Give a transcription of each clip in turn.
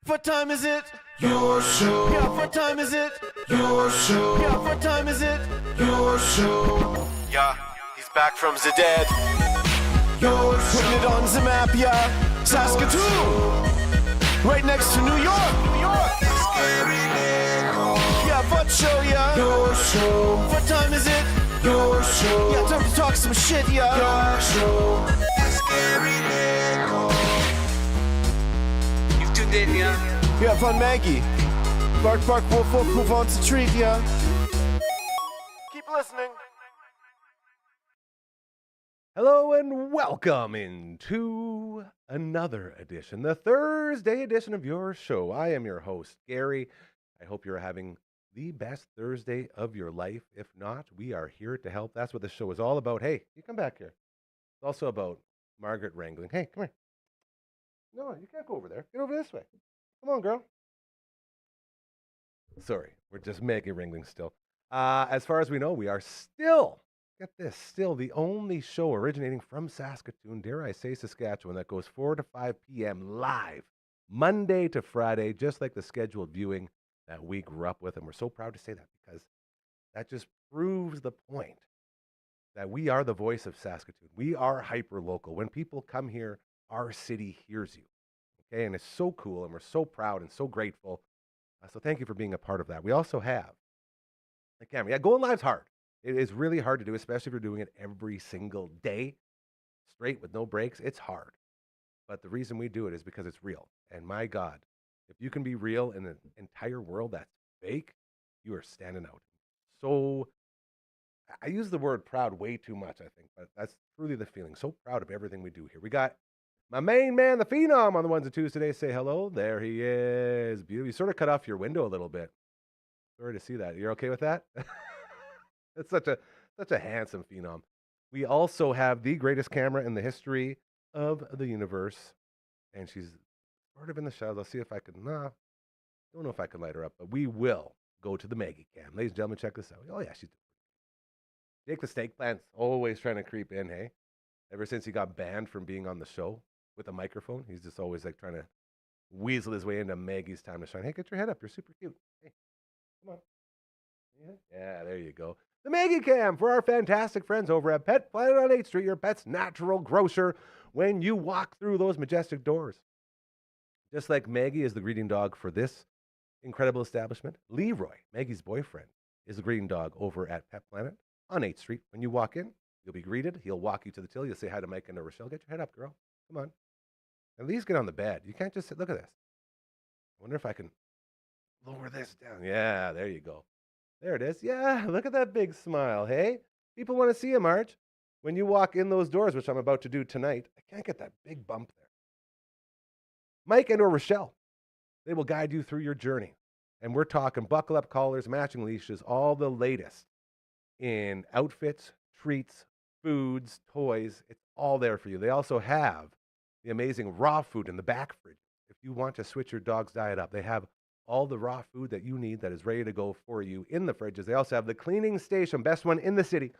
What time is it? Your show. Yeah, what time is it? Your show. Yeah, what time is it? Your show. Yeah, he's back from the dead. Your show. Putting it on the map, yeah. Saskatoon. Right next to New York. New York. Yeah, what show, yeah. Your show. What time is it? Your show. Yeah, time to talk some shit, yeah. Your show. You've tuned in, yeah? Yeah, fun Maggie. Bark, bark, wolf, wolf, who wants a treat, yeah? Keep listening. Hello and welcome into another edition, the Thursday edition of your show. I am your host, Gary. I hope you're having the best Thursday of your life. If not, we are here to help. That's what the show is all about. Hey, you come back here. It's also about Margaret wrangling. Hey, come here. No, you can't go over there. Get over this way. Come on, girl. Sorry, we're just Maggie wrangling still. As far as we know, we are still, get this, still the only show originating from Saskatoon, dare I say Saskatchewan, that goes 4 to 5 p.m. live, Monday to Friday, just like the scheduled viewing that we grew up with. And we're so proud to say that because that just proves the point that we are the voice of Saskatoon. We are hyper-local. When people come here, our city hears you. Okay, and it's so cool, and we're so proud and so grateful. So thank you for being a part of that. We also have the camera. Yeah, going live's hard. It is really hard to do, especially if you're doing it every single day, straight with no breaks. It's hard. But the reason we do it is because it's real. And my God, if you can be real in an entire world that's fake, you are standing out. So I use the word proud way too much, I think, but that's truly the feeling. So proud of everything we do here. We got my main man, the Phenom, on the ones and twos today. Say hello. There he is. Beautiful. You sort of cut off your window a little bit. Sorry to see that. You're okay with that? It's such a handsome Phenom. We also have the greatest camera in the history of the universe, and she's sort of in the shadows. I'll see if I can. Don't know if I can light her up, but we will go to the Maggie cam. Ladies and gentlemen, check this out. Oh yeah, she's Jake the Steak Plant's always trying to creep in. Hey, ever since he got banned from being on the show with a microphone, he's just always like trying to weasel his way into Maggie's time to shine. Hey, get your head up. You're super cute. Hey, come on. Yeah, there you go. The Maggie Cam for our fantastic friends over at Pet Planet on 8th Street, your pet's natural grocer when you walk through those majestic doors. Just like Maggie is the greeting dog for this incredible establishment, Leroy, Maggie's boyfriend, is the greeting dog over at Pet Planet on 8th Street. When you walk in, you'll be greeted. He'll walk you to the till. You'll say hi to Mike and to Rochelle. Get your head up, girl. Come on. At least get on the bed. You can't just sit. Look at this. I wonder if I can lower this down. Yeah, there you go. There it is. Yeah, look at that big smile, hey? People want to see you, Marge. When you walk in those doors, which I'm about to do tonight, I can't get that big bump there. Mike and or Rochelle, they will guide you through your journey. And we're talking buckle-up collars, matching leashes, all the latest in outfits, treats, foods, toys. It's all there for you. They also have the amazing raw food in the back fridge. If you want to switch your dog's diet up, they have all the raw food that you need that is ready to go for you in the fridges. They also have the cleaning station, best one in the city.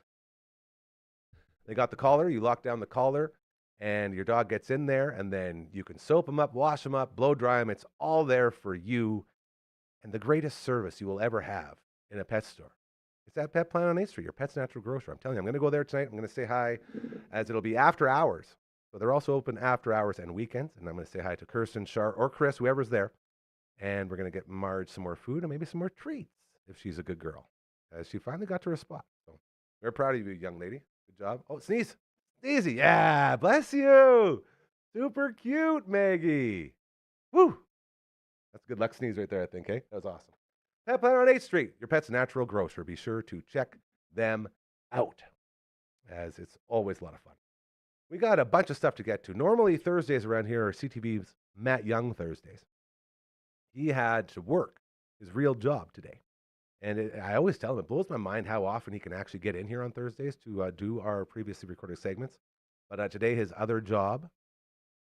They got the collar. You lock down the collar, and your dog gets in there, and then you can soap them up, wash them up, blow dry them. It's all there for you. And the greatest service you will ever have in a pet store. It's at Pet Planet on 8th Street, your pet's natural grocer. I'm telling you, I'm going to go there tonight. I'm going to say hi, as it'll be after hours. So they're also open after hours and weekends. And I'm going to say hi to Kirsten, Shar, or Chris, whoever's there. And we're going to get Marge some more food and maybe some more treats if she's a good girl. As she finally got to her spot. So we're proud of you, young lady. Good job. Oh, sneeze. Sneezy. Yeah, bless you. Super cute, Maggie. Woo. That's a good luck sneeze right there, I think, hey? That was awesome. Pet Planet on 8th Street, your pet's natural grocer. Be sure to check them out, as it's always a lot of fun. We got a bunch of stuff to get to. Normally, Thursdays around here are CTV's Matt Young Thursdays. He had to work his real job today. And I always tell him, it blows my mind how often he can actually get in here on Thursdays to do our previously recorded segments. But today, his other job,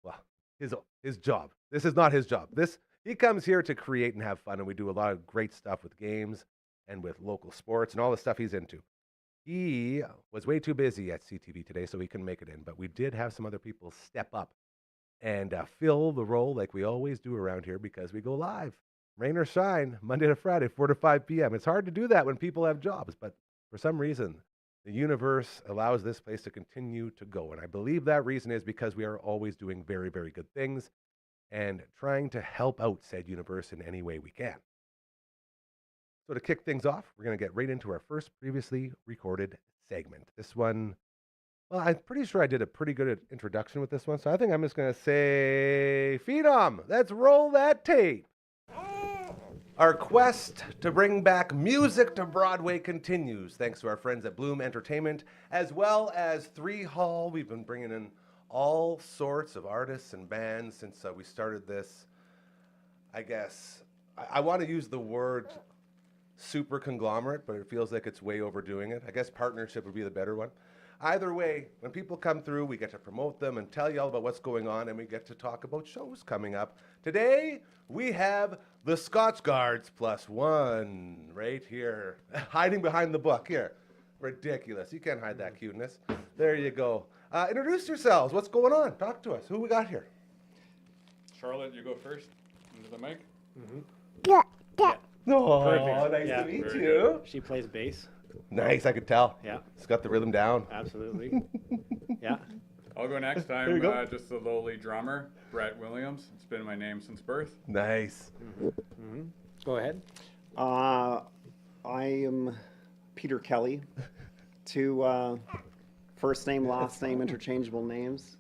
well, his job. This is not his job. He comes here to create and have fun, and we do a lot of great stuff with games and with local sports and all the stuff he's into. He was way too busy at CTV today, so he couldn't make it in. But we did have some other people step up and fill the role like we always do around here because we go live, rain or shine, Monday to Friday, 4 to 5 p.m. It's hard to do that when people have jobs, but for some reason, the universe allows this place to continue to go. And I believe that reason is because we are always doing very, very good things and trying to help out said universe in any way we can. So to kick things off, we're going to get right into our first previously recorded segment. This one, well, I'm pretty sure I did a pretty good introduction with this one, so I think I'm just going to say, Phenom, let's roll that tape. Our quest to bring back music to Broadway continues, thanks to our friends at Bloom Entertainment, as well as 3 Hall. We've been bringing in all sorts of artists and bands since we started this. I guess I want to use the word super conglomerate, but it feels like it's way overdoing it. I guess partnership would be the better one. Either way, when people come through, we get to promote them and tell you all about what's going on, and we get to talk about shows coming up. Today, we have the Scotch Guards +1 right here, hiding behind the book. Here, ridiculous. You can't hide that cuteness. There you go. Introduce yourselves. What's going on? Talk to us. Who we got here? Charlotte, you go first into the mic. Yeah. Oh, Perfect. nice Yeah. to meet Very you. She plays bass. Nice, I could tell. Yeah. It's got the rhythm down. Absolutely. Yeah. I'll go next There you time. go. Just the lowly drummer, Brett Williams. It's been my name since birth. Nice. Go ahead. I am Peter Kelly. 2 first name, last name, interchangeable names.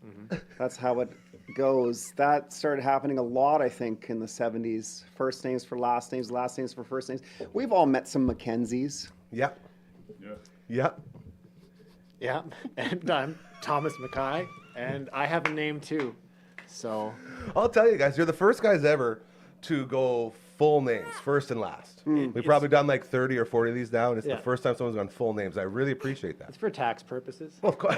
That's how it goes. That started happening a lot, I think, in the 70s. First names for last names for first names. We've all met some Mackenzies. Yep. Yeah. Yep. Yeah. And I'm Thomas Mackay, and I have a name too. So, I'll tell you guys, you're the first guys ever to go full names, first and last. We've probably done like 30 or 40 of these now, and it's Yeah. the first time someone's gone full names. I really appreciate that. it's for tax purposes. Well, of course,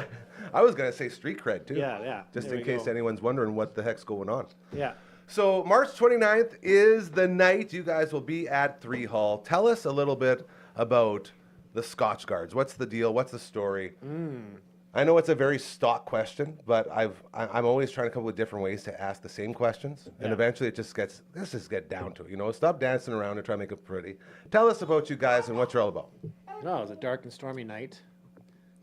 I was going to say street cred too. Yeah, yeah. Just There in we case go. anyone's wondering what the heck's going on. Yeah. So March 29th is the night you guys will be at 3 Hall. Tell us a little bit about the Scotch Guards. What's the deal? What's the story? I know it's a very stock question, but I'm always trying to come up with different ways to ask the same questions, and Yeah. eventually let's just get down to it. You know, stop dancing around and try to make it pretty. Tell us about you guys and what you're all about. No, it was a dark and stormy night.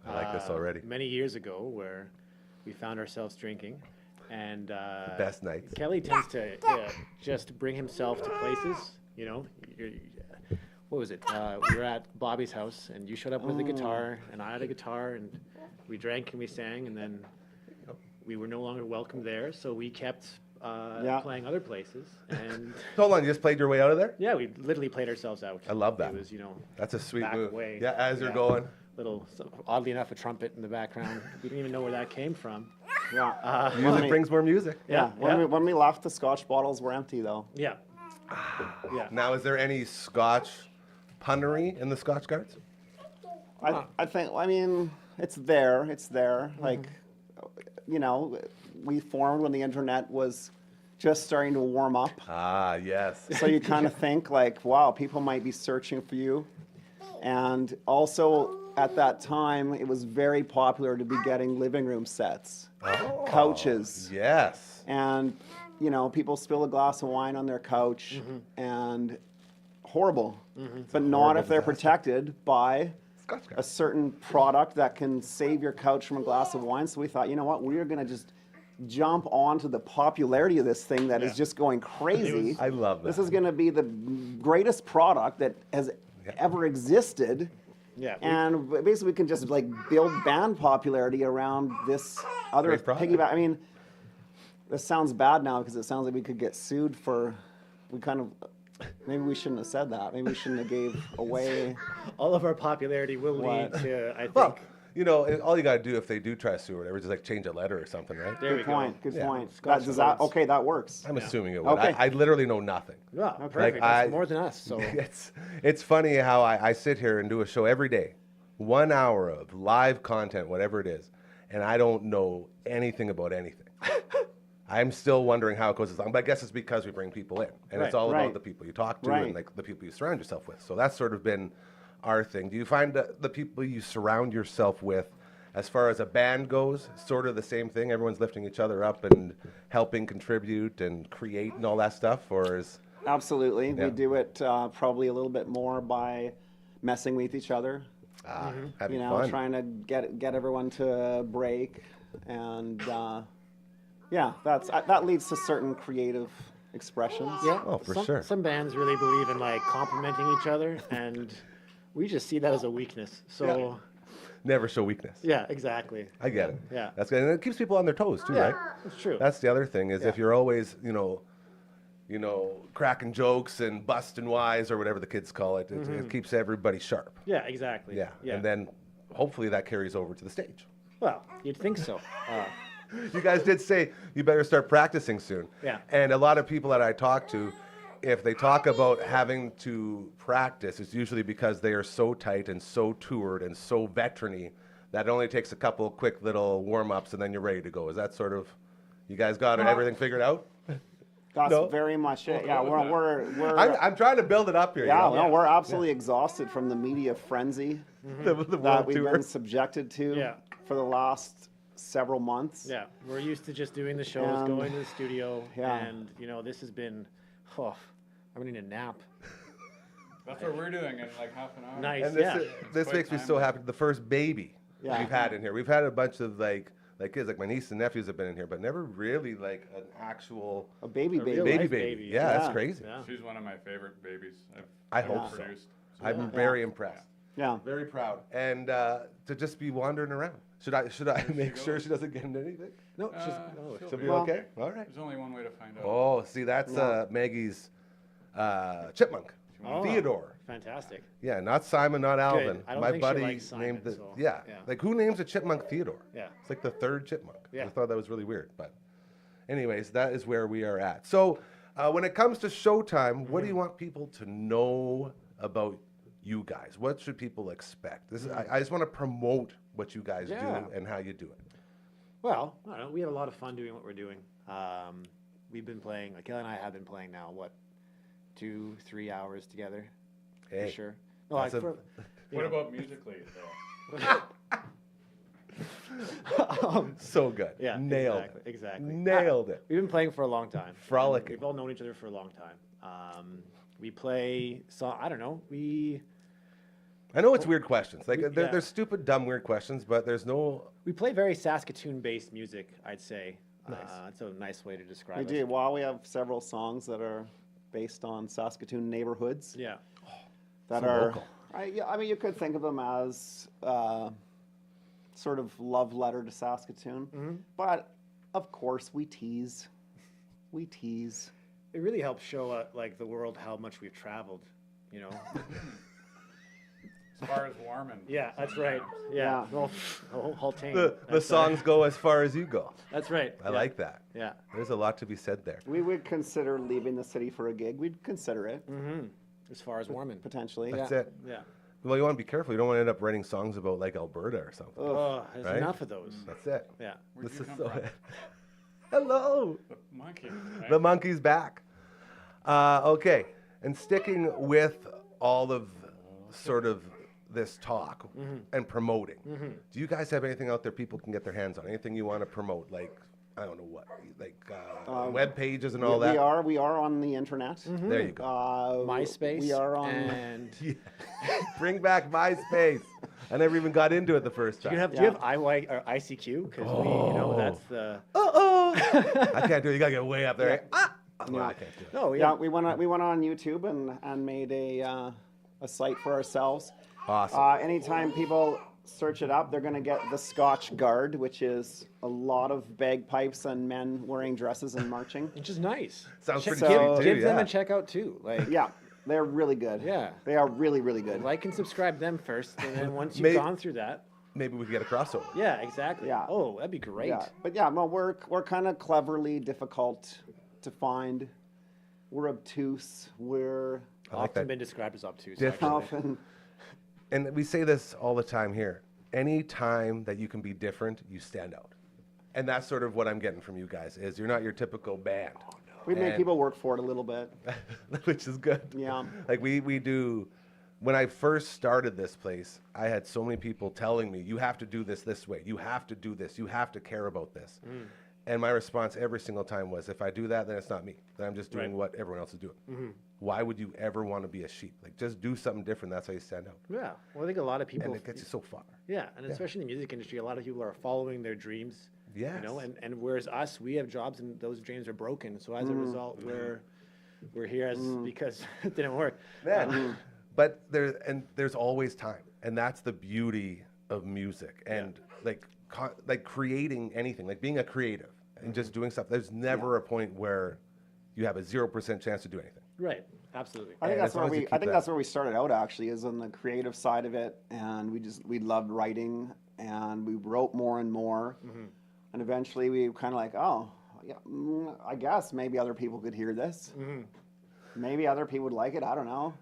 I like this already. Many years ago, where we found ourselves drinking, and Best nights. Kelly tends to just bring himself to places. You know, what was it? We were at Bobby's house, and you showed up with a guitar, and I had a guitar, and we drank and we sang, and then we were no longer welcome there, so we kept playing other places. And Hold on, you just played your way out of there? yeah, we literally played ourselves out. I love that. It was, That's a sweet back move. way. Yeah, as you're Yeah. going. Oddly enough, a trumpet in the background. We didn't even know where that came from. Yeah. Music brings more music. Yeah. Yeah. When we left, the Scotch bottles were empty, though. Yeah. Yeah. Now, is there any Scotch punnery in the Scotch Guards? I think, I mean, it's there. Like, we formed when the internet was just starting to warm up. Ah, yes. So you kind of think, like, wow, people might be searching for you. And also, at that time, it was very popular to be getting living room sets, couches. Yes. And, people spill a glass of wine on their couch, and horrible. But not horrible if they're disaster. protected by Scotch a Guards. certain product that can save your couch from a glass of wine. So we thought, you know what, we're going to just jump onto the popularity of this thing that is Yeah. just going crazy. I love that. This is going to be the greatest product that has ever existed. Yeah. And basically, we can just like build band popularity around this other Great product. piggyback. I mean, this sounds bad now because it sounds like we could get sued for. We kind of. Maybe we shouldn't have said that. Maybe we shouldn't have gave away. All of our popularity will lead What? to, I think. Well, all you got to do if they do try to sue or whatever is just like change a letter or something, right? there we Good go. point. Good Yeah. point. Scotch Does that? codes. Okay, that works. I'm assuming it would. Okay. I literally know nothing. Yeah, perfect. I- That's more than us. So It's funny how I sit here and do a show every day, 1 hour of live content, whatever it is, and I don't know anything about anything. I'm still wondering how it goes along, but I guess it's because we bring people in, and it's Right. all about Right. the people you talk to Right. and like the people you surround yourself with. So that's sort of been our thing. Do you find that the people you surround yourself with as far as a band goes, sort of the same thing? Everyone's lifting each other up and helping contribute and create and all that stuff, or is Absolutely. Yeah. We do it probably a little bit more by messing with each other. having You know, fun? trying to get everyone to break, and yeah, that leads to certain creative expressions. Yeah. Oh, for some, sure. Some bands really believe in like complimenting each other, and we just see that as a weakness. So Never show weakness. yeah, exactly. I get it. Yeah. That's good. And it keeps people on their toes too, Yeah, right? it's true. That's the other thing is if Yeah. you're always, cracking jokes and busting wise or whatever the kids call it, it keeps everybody sharp. Yeah, exactly. Yeah. And then hopefully that carries over to the stage. well, you'd think so. You guys did say you better start practicing soon. Yeah. And a lot of people that I talk to, if they talk about having to practice, it's usually because they are so tight and so toured and so veteran-y that it only takes a couple quick little warm-ups and then you're ready to go. Is that sort of, you guys got everything figured out? That's No. very much it. Yeah, we're I'm trying to build it up here. yeah, you know? no, we're absolutely exhausted from the media frenzy The that world we've tour. been subjected to Yeah. for the last several months. Yeah, we're used to just doing the shows, And- going to the studio, yeah. and this has been, I'm gonna need a nap. That's what we're doing in like half an hour. Nice. And this, Yeah. this Quite makes me so timely. happy. The first baby Yeah. we've had in here. We've had a bunch of like kids, like my niece and nephews have been in here, but never really like an actual A baby A baby. real baby life baby. baby. Yeah, that's Yeah. crazy. Yeah. She's one of my favorite babies I I've hope ever so. produced. I'm very impressed. Yeah. Very proud. And to just be wandering around. Should I make sure she doesn't get into anything? No, she's she'll She'll be Well- okay? All right. There's only one way to find out. Oh, see, that's Maggie's chipmunk, Oh. Theodore. fantastic. Yeah, not Simon, not Alvin. I don't My think she buddy likes Simon, named the so, yeah. yeah. Like who names a chipmunk Theodore? Yeah. It's like the third chipmunk. Yeah. I thought that was really weird, but anyways, that is where we are at. So when it comes to Showtime, what do you want people to know about you guys? What should people expect? This is, I just want to promote what you guys Yeah. do and how you do it. Well, I don't know. We have a lot of fun doing what we're doing. We've been playing, like Kelly and I have been playing now, 2-3 hours together, Hey, for sure. No, that's like, a- you What know. about musically though? so good. Yeah, Nailed exactly, it. exactly. Nailed it. We've been playing for a long time. Frolicking. We've all known each other for a long time. We play, I don't know, I know it's weird questions. Like We- they're, yeah. they're stupid, dumb, weird questions, but there's no. we play very Saskatoon-based music, I'd say. Nice. That's a nice way to describe We it. do. While we have several songs that are based on Saskatoon neighborhoods Yeah. that So are, local. I mean, you could think of them as sort of love letter to Saskatoon, but of course we tease. We tease. It really helps show like the world how much we've traveled, you know. As far as Warman. Yeah, that's right. Yeah. Yeah. Well, Haltane. The That's songs go as far as you go. That's right. I yeah. like that. Yeah. There's a lot to be said there. We would consider leaving the city for a gig. We'd consider it As far as Warman. potentially. That's yeah. it. Yeah. Well, you want to be careful. You don't want to end up writing songs about like Alberta or something. Oh, there's Right? enough of those. That's it. Yeah. Where'd This you is come so. from? Hello. The monkey. Right? The monkey's back. Okay, and sticking with all of sort of this talk and promoting. Do you guys have anything out there people can get their hands on? Anything you want to promote? Like I don't know what, like web pages and all that. We are on the internet. There you go. MySpace. We are on. And Bring back MySpace. I never even got into it the first do time. you have IY or ICQ? Because that's the. I can't do it. You gotta get way up there. Yeah. Ah! Well, I can't do it. No, Yeah, we went on YouTube and made a site for ourselves. Awesome. Anytime people search it up, they're going to get the Scotch Guard, which is a lot of bagpipes and men wearing dresses and marching. Which is nice. Sounds pretty so- cute too. Give them Yeah. a check out too. Like, Yeah, they're really good. Yeah. They are really, really good. like and subscribe them first, and then once you've May- gone through that, Maybe we could get a crossover. yeah, exactly. Yeah. Oh, that'd be great. Yeah, but yeah, no, we're kind of cleverly difficult to find. We're obtuse. We're I like Often that. been described as obtuse. Different. actually. often. And we say this all the time here. Any time that you can be different, you stand out. And that's sort of what I'm getting from you guys is you're not your typical band. We make And- people work for it a little bit. Which is good. Yeah. Like we do when I first started this place, I had so many people telling me, you have to do this way. You have to do this. You have to care about this. And my response every single time was, if I do that, then it's not me. Then I'm just doing Right. what everyone else is doing. Why would you ever want to be a sheep? Like, just do something different. That's how you stand out. Yeah. Well, I think a lot of people. And it gets you so far. Yeah, and especially in the music industry, a lot of people are following their dreams. Yes. You know, and whereas us, we have jobs and those dreams are broken. So as a result, we're here as because it didn't work. Man, but there's always time, and that's the beauty of music and like creating anything, like being a creative and just doing stuff. There's never a point where you have a 0% chance to do anything. Right. Absolutely. I think And that's as long where as you we. keep I think that- that's where we started out. Actually, is on the creative side of it, and we loved writing, and we wrote more and more, and eventually we kind of like, oh, yeah, I guess maybe other people could hear this. Maybe other people would like it. I don't know.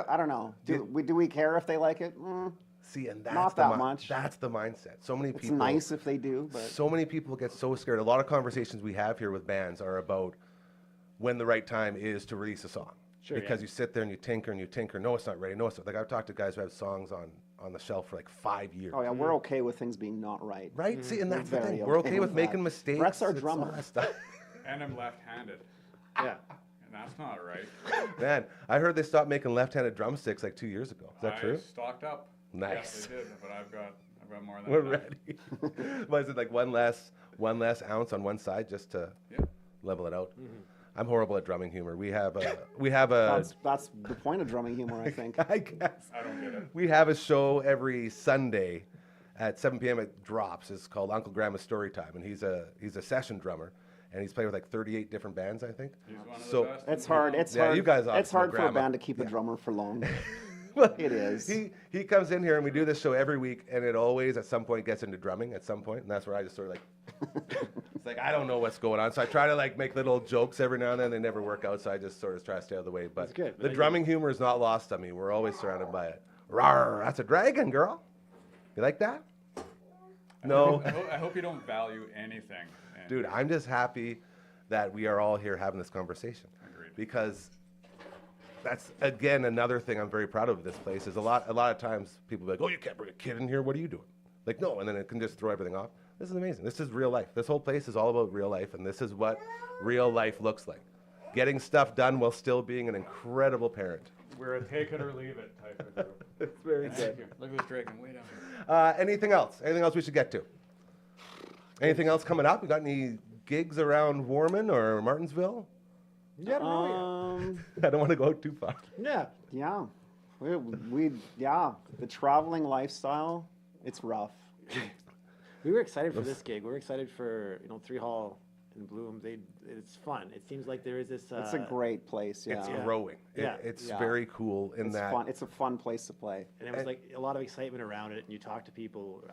I don't know. Do we care if they like it? See, and that's Not the that much. That's the mindset. So many It's people. nice if they do, but So many people get so scared. A lot of conversations we have here with bands are about when the right time is to release a song. Sure, Because yeah. you sit there and you tinker. No, it's not ready. No, it's not. Like, I've talked to guys who have songs on the shelf for like 5 years. oh yeah, we're okay with things being not right. Right? See, and that's the very thing. We're okay okay with with making that. mistakes. Brett's our It's all drummer. that stuff. And I'm left-handed, Yeah. and that's not right. Man, I heard they stopped making left-handed drumsticks like 2 years ago. Is that I true? stocked up. Nice. Yes, they did, but I've got more than We're enough. ready. Was it like one less ounce on one side just to Yeah. level it out? I'm horrible at drumming humor. We have a That's the point of drumming humor, I think. I guess. I don't get it. We have a show every Sunday at 7 p.m. It drops. It's called Uncle Grandma's Story Time, and he's a session drummer, and he's played with like 38 different bands, I think. He's one of So- the best. It's in the hard. world. It's Yeah, hard. you guys It's obviously hard for a grandma. band to keep a drummer for long. Well, It is. He comes in here and we do this show every week, and it always at some point gets into drumming at some point, and that's where I just sort of like, it's like I don't know what's going on, so I try to like make little jokes every now and then. They never work out, so I just sort of try to stay out of the way. But That's good. the drumming humor is not lost on me. We're always surrounded by it. Rawr, that's a dragon, girl. You like that? No. I hope you don't value anything. And Dude, I'm just happy that we are all here having this conversation. Agreed. Because that's, again, another thing I'm very proud of this place is a lot of times people be like, oh, you can't bring a kid in here. What are you doing? Like, no, and then it can just throw everything off. This is amazing. This is real life. This whole place is all about real life, and this is what real life looks like. Getting stuff done while still being an incredible parent. We're a take it or leave it type of group. It's very Thank you. Look at this dragon way down here. Anything else? Anything else we should get to? Anything else coming up? You got any gigs around Warman or Martinsville? Yeah, I don't know I don't want to go too far. yet. Yeah. Yeah, the traveling lifestyle, it's rough. We were excited for this gig. We were excited for 3 Hall and Bloom. It's fun. It seems like there is this. It's a great place. Yeah, It's growing. Yeah. It's Yeah. very cool in it's that. fun. It's a fun place to play. And it was like a lot of excitement around it. And you talk to people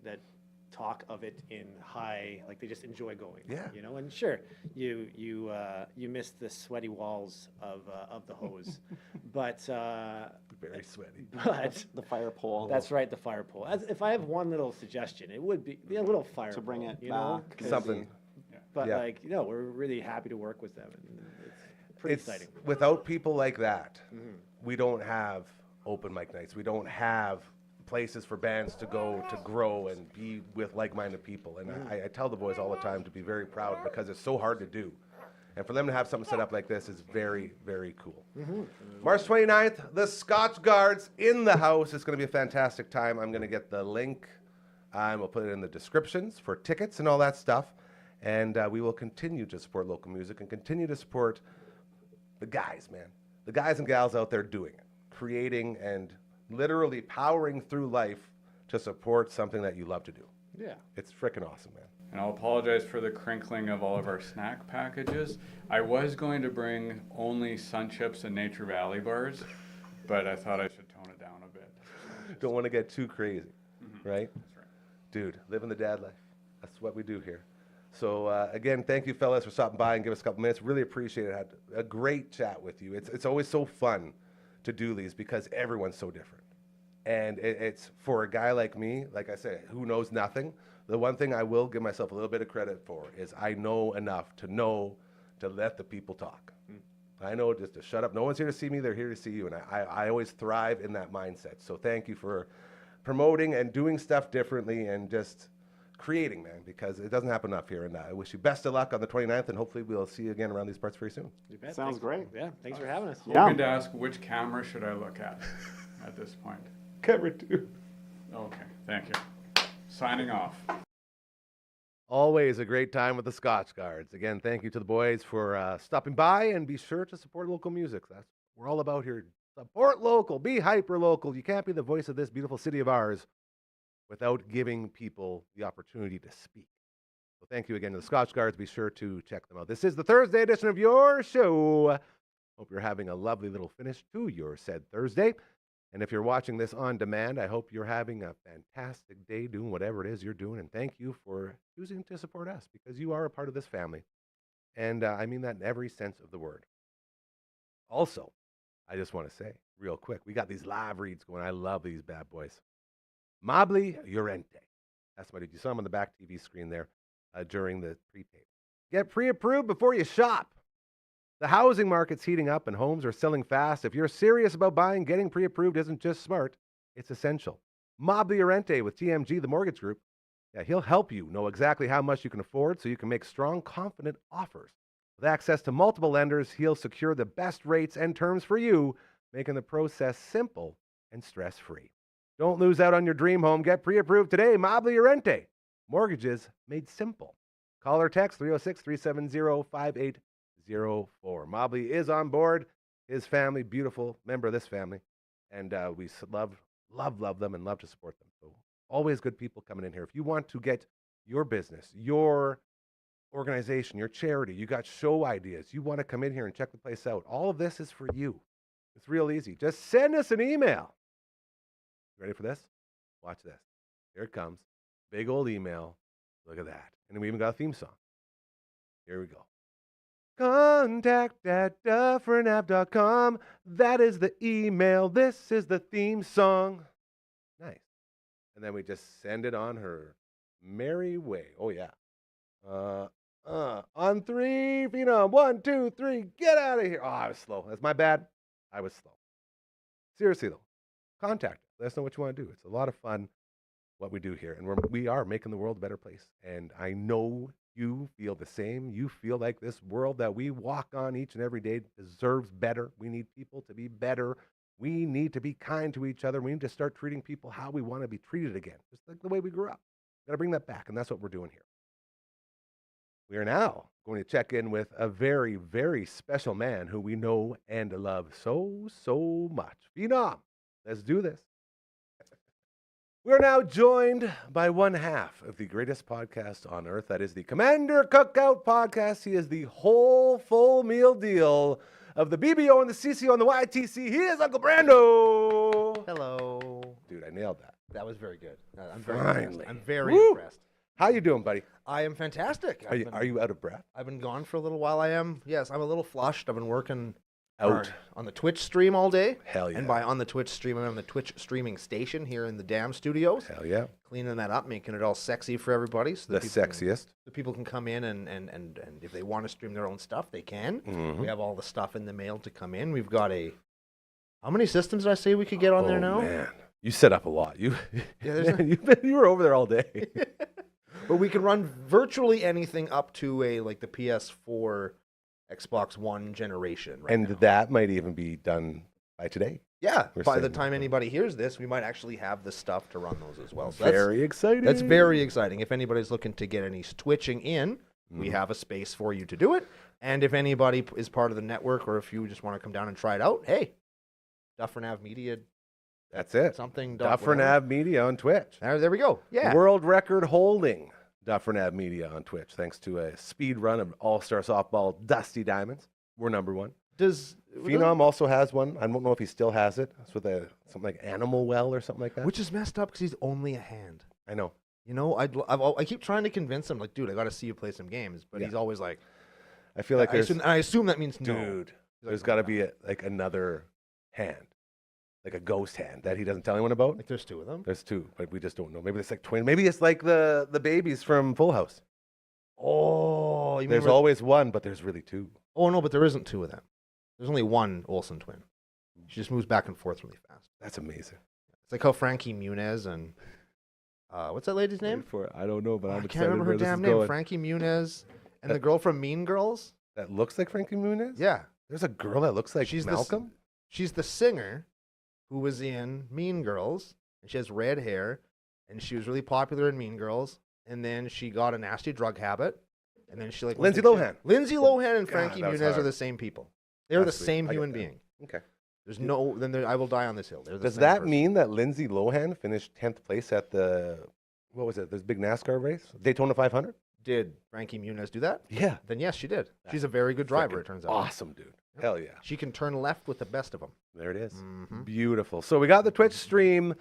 that talk of it in high, like they just enjoy going. Yeah. And sure, you miss the sweaty walls of the hose, but Very sweaty. The fire pole. that's right, the fire pole. If I have one little suggestion, it would be a little fire to bring pole, it you know? back. 'Cause- Something. But Yeah. we're really happy to work with them. And it's pretty It's exciting. without people like that, we don't have open mic nights. We don't have places for bands to go to grow and be with like-minded people. And I tell the boys all the time to be very proud because it's so hard to do. And for them to have something set up like this is very, very cool. March 29th, the Scotch Guards in the house. It's going to be a fantastic time. I'm going to get the link. And we'll put it in the descriptions for tickets and all that stuff. And we will continue to support local music and continue to support the guys, man. The guys and gals out there doing it, creating and literally powering through life to support something that you love to do. Yeah. It's freaking awesome, man. And I'll apologize for the crinkling of all of our snack packages. I was going to bring only Sun Chips and Nature Valley bars, but I thought I should tone it down a bit. Don't want to get too crazy, right? That's right. Dude, living the dad life. That's what we do here. So again, thank you, fellas, for stopping by and give us a couple minutes. Really appreciate it. Had a great chat with you. It's always so fun to do these because everyone's so different. And it's for a guy like me, like I said, who knows nothing. The one thing I will give myself a little bit of credit for is I know enough to know to let the people talk. I know just to shut up. No one's here to see me. They're here to see you. And I always thrive in that mindset. So thank you for promoting and doing stuff differently and just creating, man, because it doesn't happen enough here. And I wish you best of luck on the 29th, and hopefully we'll see you again around these parts very soon. You bet. Sounds great. Yeah, thanks for having us. Yeah. Hoping to ask which camera should I look at this point? Cover 2. Okay, thank you. Signing off. Always a great time with the Scotch Guards. Again, thank you to the boys for stopping by, and be sure to support local music. That's what we're all about here. Support local. Be hyper local. You can't be the voice of this beautiful city of ours without giving people the opportunity to speak. So thank you again to the Scotch Guards. Be sure to check them out. This is the Thursday edition of your show. Hope you're having a lovely little finish to your said Thursday. And if you're watching this on demand, I hope you're having a fantastic day doing whatever it is you're doing. And thank you for choosing to support us, because you are a part of this family. And I mean that in every sense of the word. Also, I just want to say real quick, we got these live reads going. I love these bad boys. Mobley Llorente. That's what you saw him on the back TV screen there during the pre-tape. Get pre-approved before you shop. The housing market's heating up and homes are selling fast. If you're serious about buying, getting pre-approved isn't just smart, it's essential. Mobley Llorente with TMG, the mortgage group. Yeah, he'll help you know exactly how much you can afford so you can make strong, confident offers. With access to multiple lenders, he'll secure the best rates and terms for you, making the process simple and stress-free. Don't lose out on your dream home. Get pre-approved today. Mobley Llorente. Mortgages made simple. Call or text 306-370-5804. Mobley is on board. His family, beautiful member of this family. And we love them and love to support them. So always good people coming in here. If you want to get your business, your organization, your charity, you got show ideas, you want to come in here and check the place out, all of this is for you. It's real easy. Just send us an email. Ready for this? Watch this. Here it comes. Big old email. Look at that. And we even got a theme song. Here we go. contact@dufferinave.com. That is the email. This is the theme song. Nice. And then we just send it on her merry way. Oh, yeah. On 3, Phenom. 1, 2, 3. Get out of here. Oh, I was slow. That's my bad. I was slow. Seriously, though. Contact us. Let us know what you want to do. It's a lot of fun what we do here. And we are making the world a better place. And I know you feel the same. You feel like this world that we walk on each and every day deserves better. We need people to be better. We need to be kind to each other. We need to start treating people how we want to be treated again, just like the way we grew up. Got to bring that back, and that's what we're doing here. We are now going to check in with a very, very special man who we know and love so, so much. Phenom, let's do this. We're now joined by one half of the greatest podcast on earth. That is the Commander Cookout Podcast. He is the whole full meal deal of the BBO and the CCO and the YTC. He is Uncle Brando. Hello. Dude, I nailed that. That was very good. I'm very Finally. impressed. I'm very Woo! impressed. How you doing, buddy? I am fantastic. Are you out of breath? I've been gone for a little while. I am. Yes, I'm a little flushed. I've been working Out. hard on the Twitch stream all day. Hell yeah. And by on the Twitch stream, I'm on the Twitch streaming station here in the Dam Studios. Hell yeah. Cleaning that up, making it all sexy for everybody. So The that people sexiest. So people can come in and if they want to stream their own stuff, they can. Mhm. We have all the stuff in the mail to come in. We've got how many systems did I say we could get on there now? Man. You set up a lot. You there's you were over there all day. But we can run virtually anything up to like the PS4, Xbox One generation. Right And now. that might even be done by today. Yeah, We're by the saying time that. anybody hears this, we might actually have the stuff to run those as well. So Very exciting. that's very exciting. If anybody's looking to get any twitching in, we have a space for you to do it. And if anybody is part of the network, or if you just want to come down and try it out, hey, Dufferin Ave Media, That's it. something. Dufferin Ave Media on Twitch. There we go. Yeah. World record holding Dufferin Ave Media on Twitch, thanks to a speed run of All-Star Softball Dusty Diamonds. We're number one. Phenom also has one. I don't know if he still has it. It's with something like Animal Well or something like that. Which is messed up because he's only a hand. I know. You know, I keep trying to convince him, like, dude, I got to see you play some games. But Yeah. he's always like, I feel like I assume that means no. dude, He's there's like, got to "No." be like another hand, like a ghost hand that he doesn't tell anyone about. Like, there's two of them. There's two, but we just don't know. Maybe it's like twin. Maybe it's like the babies from Full House. Oh, you There's mean always one, but there's really two. Oh no, but there isn't two of them. There's only one Olsen twin. She just moves back and forth really fast. That's amazing. It's like how Frankie Muniz and what's that lady's name? For it. I don't know, but Oh, I'm I excited can't remember her where this damn is name. going. Frankie Muniz and the girl from Mean Girls. That looks like Frankie Muniz? Yeah, There's a girl that looks like She's the Malcolm? she's the singer who was in Mean Girls, and she has red hair, and she was really popular in Mean Girls, and then she got a nasty drug habit, and then she like went Lindsay to Lohan. Lindsay Lohan and God, Frankie that was Muniz are hard. the same people. They're the That's sweet. same I get human that. being. Okay. There's no I will die on this hill. They're the Does same that person. mean that Lindsay Lohan finished 10th place at the, what was it, this big NASCAR race? Daytona 500? Did Frankie Muniz do that? Yeah. Then yes, she did. She's a very good driver. Frickin' It turns out. Awesome, dude. Hell yeah. She can turn left with the best of them. There it is. Mhm. Beautiful. So we got the Twitch stream,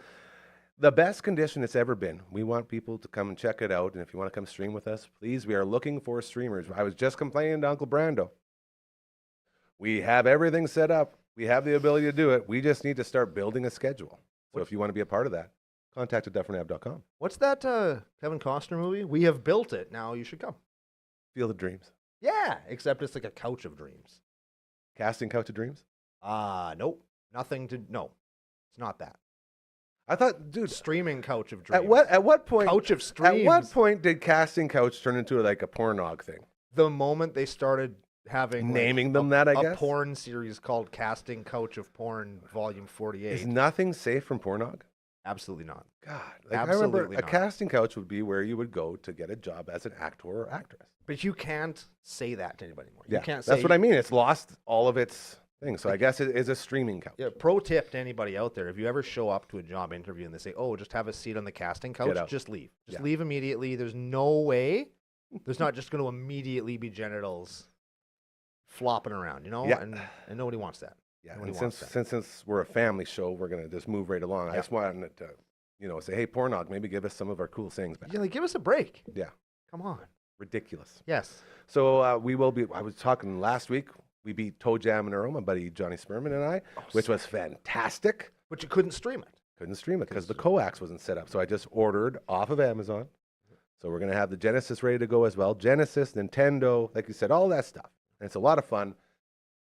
the best condition it's ever been. We want people to come and check it out. And if you want to come stream with us, please, we are looking for streamers. I was just complaining to Uncle Brando. We have everything set up. We have the ability to do it. We just need to start building a schedule. So if you want to be a part of that, contact at dufferinav.com. What's that Kevin Costner movie? We have built it. Now you should come. Field of Dreams. Yeah, except it's like a couch of dreams. Casting Couch of Dreams? Nope. Nothing to no. It's not that. I thought, dude, Streaming couch of dreams. at what point Couch of at what streams. point did Casting Couch turn into like a pornog thing? The moment they started having Naming them a, that, I a guess? porn series called Casting Couch of Porn Volume 48. Is nothing safe from pornog? Absolutely not. God, like I remember Absolutely a not. casting couch would be where you would go to get a job as an actor or actress. But you can't say that to anybody anymore. Yeah, You can't that's say what I mean. It's lost all of its things. So I guess it is a streaming couch. Yeah, pro tip to anybody out there: if you ever show up to a job interview and they say, "Oh, just have a seat on the casting couch," out. just leave. Just Yeah. leave immediately. There's no way. There's not just going to immediately be genitals flopping around, you know? Yeah. And nobody wants that. Yeah, Nobody and wants that. since we're a family show, we're gonna just move right along. I Yeah. just wanted to, say, hey, pornog, maybe give us some of our cool sayings back. Yeah, like give us a break. Yeah, Come on. ridiculous. Yes. So we will be. I was talking last week. We beat Toe Jam and Earl, my buddy Johnny Sperman and I, which was fantastic. But you couldn't stream it. Couldn't stream it because the coax wasn't set up. So I just ordered off of Amazon. So we're going to have the Genesis ready to go as well. Genesis, Nintendo, like you said, all that stuff. And it's a lot of fun.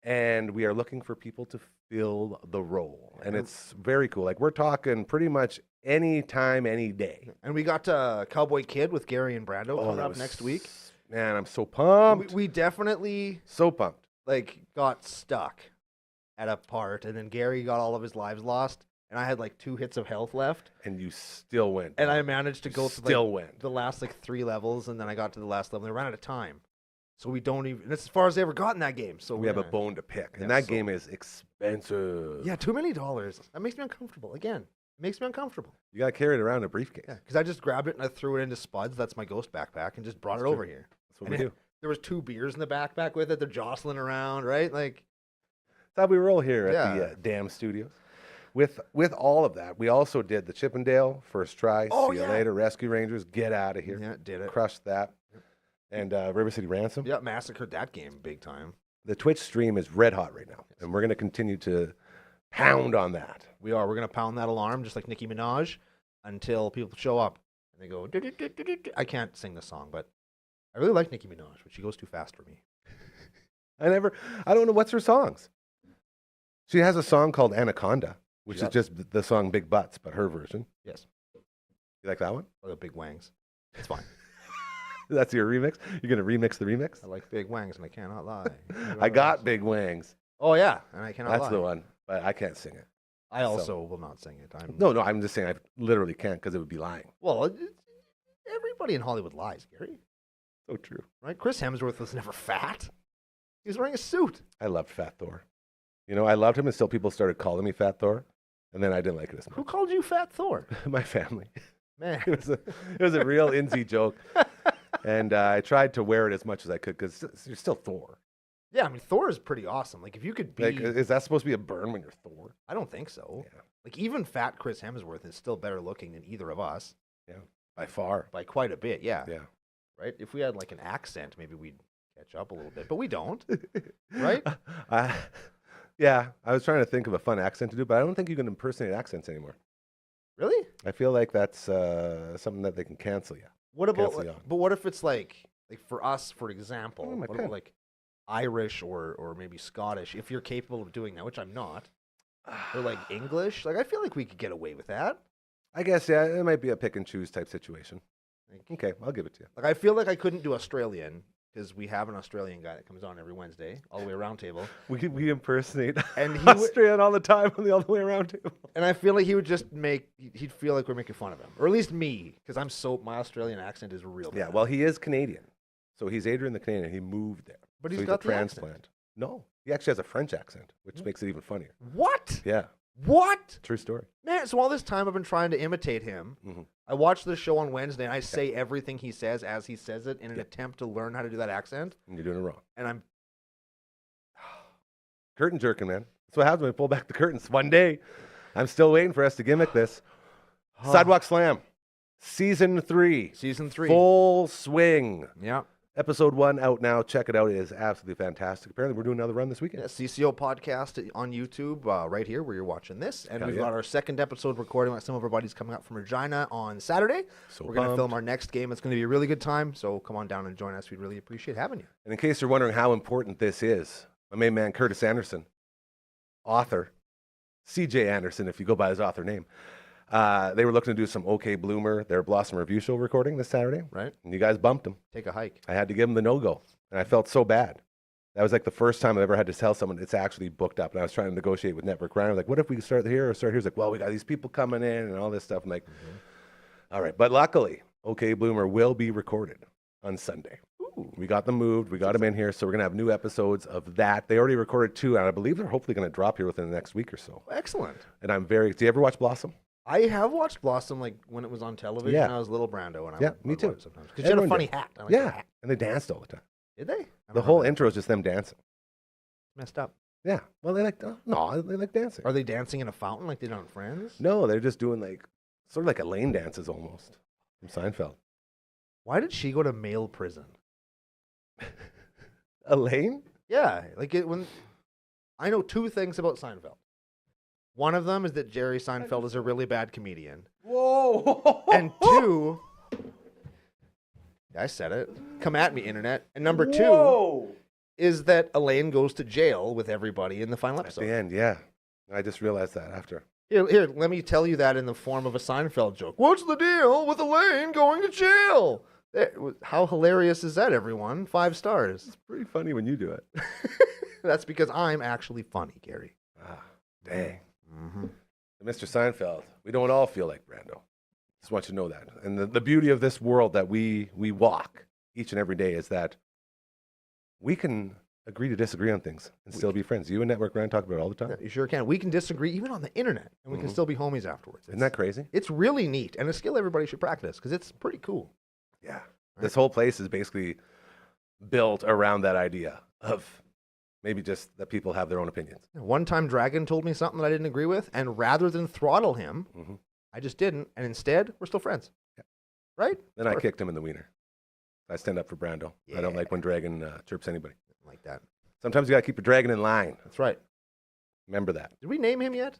And we are looking for people to fill the role. And it's very cool. Like we're talking pretty much any time, any day. And we got Cowboy Kid with Gary and Brando coming that up was- next week. Man, I'm so pumped. We definitely So pumped. got stuck at a part, and then Gary got all of his lives lost, and I had 2 hits of health left, And you still went. and I managed to go still to went. the last 3 levels, and then I got to the last level, and I ran out of time. So we don't even. That's as far as I ever got in that game. So We have a bone to pick. Yeah, And that so- game is expensive. Yeah, too many dollars. That makes me uncomfortable. Again, it makes me uncomfortable. You got to carry it around in a briefcase. Yeah, because I just grabbed it and I threw it into Spuds. That's my ghost backpack, and just brought it over here. That's what And we do. There was 2 beers in the backpack with it. They're jostling around, right? That's how we roll here at the Yeah. Dam Studios. With all of that, we also did the Chippendale first try. Oh, See you yeah. later, Rescue Rangers. Get out of here. Yeah, did it. Crushed that. And River City Ransom. Yeah, massacred that game big time. The Twitch stream is red hot right now, and we're going to continue to pound on that. We are. We're gonna pound that alarm just like Nicki Minaj until people show up and they go. I can't sing the song, but I really like Nicki Minaj, but she goes too fast for me. I don't know what's her songs. She has a song called Anaconda, which Yep. is just the song Big Butts, but her version. Yes, You like that one? I like big wangs. It's fine. That's your remix? You're going to remix the remix? I like big wangs, and I cannot lie. I got Big Wangs. Oh yeah, and I cannot That's lie. the one, but I can't sing it. I also will not sing it. No, I'm just saying I literally can't because it would be lying. Well, everybody in Hollywood lies, Gary. So true. Right? Chris Hemsworth was never fat. He was wearing a suit. I loved Fat Thor. I loved him until people started calling me Fat Thor, and then I didn't like it as Who much. called you Fat Thor? My family. Man. It was a real insy joke, and I tried to wear it as much as I could because you're still Thor. Yeah, I mean Thor is pretty awesome. Like if you could be, Like, is that supposed to be a burn when you're Thor? I don't think so. Yeah. Like even fat Chris Hemsworth is still better looking than either of us By far. by quite a bit. Yeah. Yeah. Right. If we had an accent, maybe we'd catch up a little bit, but we don't. Right? Yeah, I was trying to think of a fun accent to do, but I don't think you can impersonate accents anymore. Really? I feel like that's something that they can cancel you. What about? Cancel you on. But what if it's like for us, for example? Oh, my what pen. about Irish or maybe Scottish, if you're capable of doing that, which I'm not, or like English, like I feel like we could get away with that. I guess, yeah, it might be a pick and choose type situation. Like, Okay, I'll give it to you. like I feel like I couldn't do Australian because we have an Australian guy that comes on every Wednesday, all the way around table, We impersonate and he would, Australian all the time on the all the way around table. and I feel like he would just he'd feel like we're making fun of him, or at least me, because my Australian accent is real bad. Yeah, well, he is Canadian. So he's Adrian the Canadian. He moved there. But So he's a got the transplant. accent. No, he actually has a French accent, which makes it even funnier. What? Yeah, What? true story. Man, so all this time I've been trying to imitate him. Mhm. I watch the show on Wednesday and I say everything he says as he says it in an Yeah. attempt to learn how to do that accent. And you're doing it wrong. And I'm Curtain jerking, man. That's what happens when we pull back the curtains. One day, I'm still waiting for us to gimmick this. Sidewalk Slam, Season 3. season 3. Full swing. Yeah. Episode 1 out now. Check it out. It is absolutely fantastic. Apparently, we're doing another run this weekend. Yeah, CCO podcast on YouTube, right here where you're watching this. And Hell we've yeah. got our second episode recording with some of our buddies coming up from Regina on Saturday. So We're going to pumped. film our next game. It's going to be a really good time. So come on down and join us. We'd really appreciate having you. And in case you're wondering how important this is, my main man, Curtis Anderson, author, CJ Anderson, if you go by his author name, they were looking to do some OK Bloomer, their Blossom Review show recording this Saturday. Right? And you guys bumped them. Take a hike. I had to give them the no-go. And I felt so bad. That was like the first time I've ever had to tell someone it's actually booked up. And I was trying to negotiate with Network Ryan. I was like, what if we start here or start here? He's like, well, we got these people coming in and all this stuff. I'm like, all right. But luckily, OK Bloomer will be recorded on Sunday. We got them moved. We got them in here. So we're going to have new episodes of that. They already recorded 2, and I believe they're hopefully going to drop here within the next week or so. Excellent. And I'm very... Do you ever watch Blossom? I have watched Blossom like when it was on television. Yeah. I was little Brando, and I Yeah, would me watch too. it sometimes because she had a Everyone funny did. hat. I like the Yeah. hat. And they danced all the time. Did they? I The don't whole remember. intro is just them dancing. Messed up. Yeah. Well, they like... No, they like dancing. Are they dancing in a fountain like they did on Friends? No, they're just doing like... Sort of like Elaine dances almost. From Seinfeld. Why did she go to male prison? Elaine? Yeah, like when I know 2 things about Seinfeld. One of them is that Jerry Seinfeld is a really bad comedian, Whoa! and 2, I said it. Come at me, internet. And number 2 Whoa! is that Elaine goes to jail with everybody in the final At the episode. end, yeah. I just realized that after. Here, let me tell you that in the form of a Seinfeld joke. What's the deal with Elaine going to jail? How hilarious is that, everyone? 5 stars. It's pretty funny when you do it. That's because I'm actually funny, Gary. Ah, dang. Mm-hmm. Mr. Seinfeld, we don't all feel like Brando. Just want you to know that. And the beauty of this world that we walk each and every day is that we can agree to disagree on things and still be friends. You and Network Ryan talk about it all the time. Yeah, you sure can. We can disagree even on the internet, and we can still be homies afterwards. Isn't that crazy? It's really neat, and a skill everybody should practice because it's pretty cool. Yeah. This whole place is basically built around that idea of maybe just that people have their own opinions. One time, Dragon told me something that I didn't agree with, and rather than throttle him, Mhm. I just didn't, and instead, we're still friends. Yeah. Right? Then I kicked him in the wiener. I stand up for Brando. I don't like when Dragon chirps anybody. Like that. Sometimes you got to keep your dragon in line. That's right. Remember that. Did we name him yet?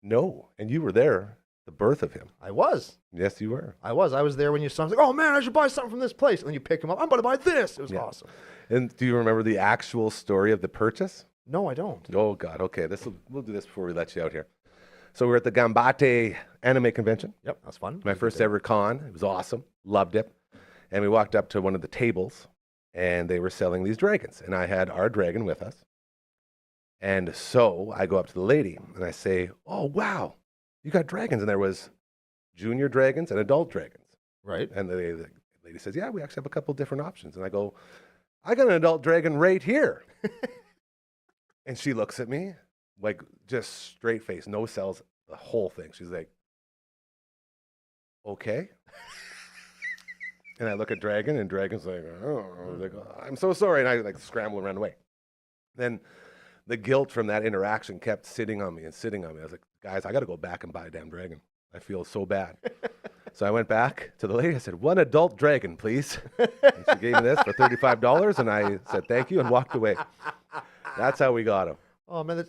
No. And you were there, the birth of him. I was. Yes, you were. I was there when you saw him. I was like, oh man, I should buy something from this place. And then you pick him up. I'm going to buy this. It was Yeah. awesome. And do you remember the actual story of the purchase? No, I don't. Oh, God. Okay. We'll do this before we let you out here. So we're at the Gambate Anime Convention. Yep, that's fun. My first ever con. It was awesome. Loved it. And we walked up to one of the tables, and they were selling these dragons. And I had our dragon with us. And so I go up to the lady, and I say, oh, wow, you got dragons. And there was junior dragons and adult dragons. Right. And the lady says, yeah, we actually have a couple different options. And I go, I got an adult dragon right here. And she looks at me, like just straight face, no cells, the whole thing. She's like, okay. And I look at Dragon, and Dragon's like, oh, I'm so sorry. And I like scramble and run away. Then the guilt from that interaction kept sitting on me and sitting on me. I was like, guys, I got to go back and buy a damn dragon. I feel so bad. So I went back to the lady. I said, one adult dragon, please. And she gave me this for $35. And I said, thank you, and walked away. That's how we got him. Oh man,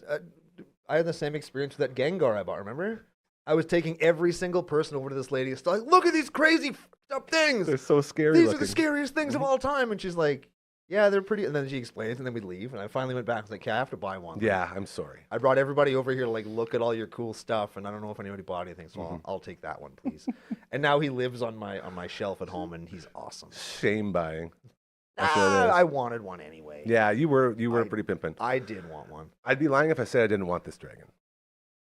I had the same experience with that Gengar I bought. Remember? I was taking every single person over to this lady. Like, look at these crazy f***ed up things. They're so scary These looking. are the scariest things of all time. And she's like, Yeah, they're pretty. And then she explains, and then we leave. And I finally went back. I was like, "Yeah, I have to buy one." Yeah, I'm sorry. I brought everybody over here to like look at all your cool stuff, and I don't know if anybody bought anything, so I'll take that one, please. And now he lives on my shelf at home, and he's awesome. Shame buying. That's what it is. I wanted one anyway. Yeah, you were pretty pimping. I did want one. I'd be lying if I said I didn't want this dragon.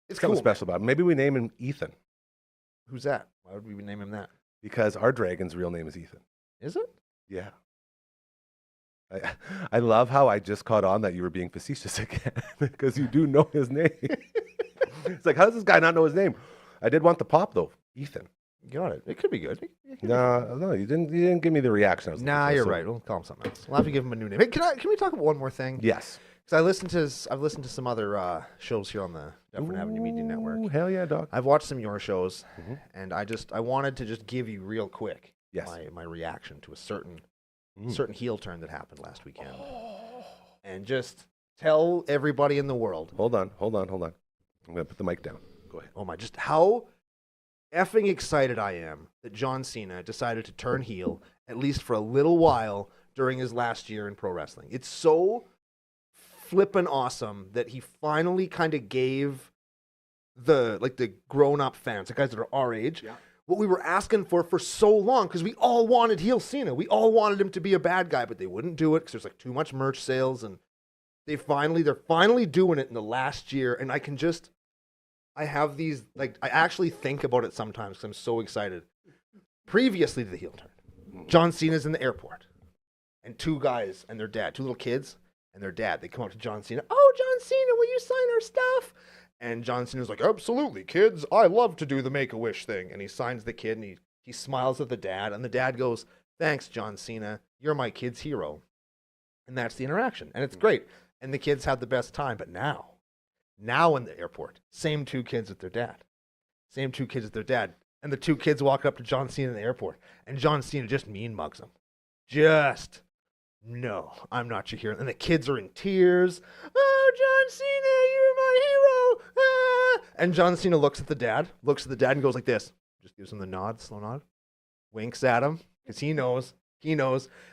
It's Something cool. special about him. Maybe we name him Ethan Who's that? Why would we name him that? because our dragon's real name is Ethan. Is it? Yeah. I love how I just caught on that you were being facetious again because you do know his name. It's like, how does this guy not know his name? I did want the pop though, Ethan. Got it. It could be good. No, you didn't give me the reaction I was looking Nah, for, you're so- right. We'll call him something else. We'll have to give him a new name. Hey, can we talk about one more thing? Yes. Because I've listened to some other shows here on the Dufferin Ave Media Network. Ooh, hell yeah, dog. I've watched some of your shows, Mhm. and I wanted to just give you real quick Yes. my reaction to a certain heel turn that happened last weekend, and just tell everybody in the world. Hold on. I'm gonna put the mic down. Go ahead. Oh my, just how effing excited I am that John Cena decided to turn heel, at least for a little while during his last year in pro wrestling. It's so flippin' awesome that he finally kind of gave the grown-up fans, the guys that are our age, what we were asking for so long, because we all wanted heel Cena. We all wanted him to be a bad guy, but they wouldn't do it because there's like too much merch sales, and they're finally doing it in the last year, and I have these, like, I actually think about it sometimes because I'm so excited. Previously to the heel turn, John Cena's in the airport, and two guys and their dad, two little kids and their dad, they come up to John Cena. "Oh, John Cena, will you sign our stuff?" And John Cena's like, "Absolutely, kids. I love to do the Make-A-Wish thing." And he signs the kid, and he smiles at the dad, and the dad goes, "Thanks, John Cena. You're my kid's hero." And that's the interaction, and it's great. And the kids had the best time, but now in the airport, same two kids with their dad. And the two kids walk up to John Cena in the airport, and John Cena just mean mugs them. No, I'm not your hero. And the kids are in tears. "Oh, John Cena, you're my hero." Ah. And John Cena looks at the dad and goes like this. Just gives him the nod, slow nod. Winks at him, because he knows.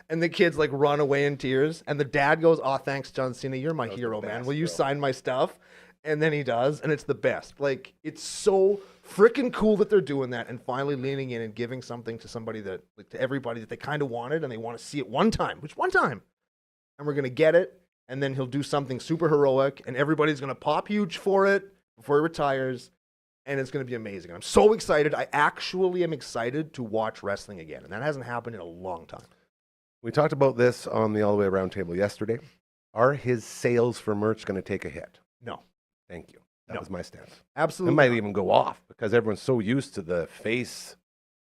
And the kids like run away in tears. And the dad goes, "Oh, thanks, John Cena. You're my hero, man. Will you sign my stuff?" And then he does, and it's the best. Like, it's so freaking cool that they're doing that and finally leaning in and giving something to somebody that, like, to everybody that they kind of wanted and they want to see it one time. And we're going to get it, and then he'll do something super heroic, and everybody's going to pop huge for it before he retires, and it's going to be amazing. I'm so excited. I actually am excited to watch wrestling again, and that hasn't happened in a long time. We talked about this on the All the Way Around table yesterday. Are his sales for merch going to take a hit? No. Thank you. That No. was my stance. Absolutely. It might not. even go off because everyone's so used to the face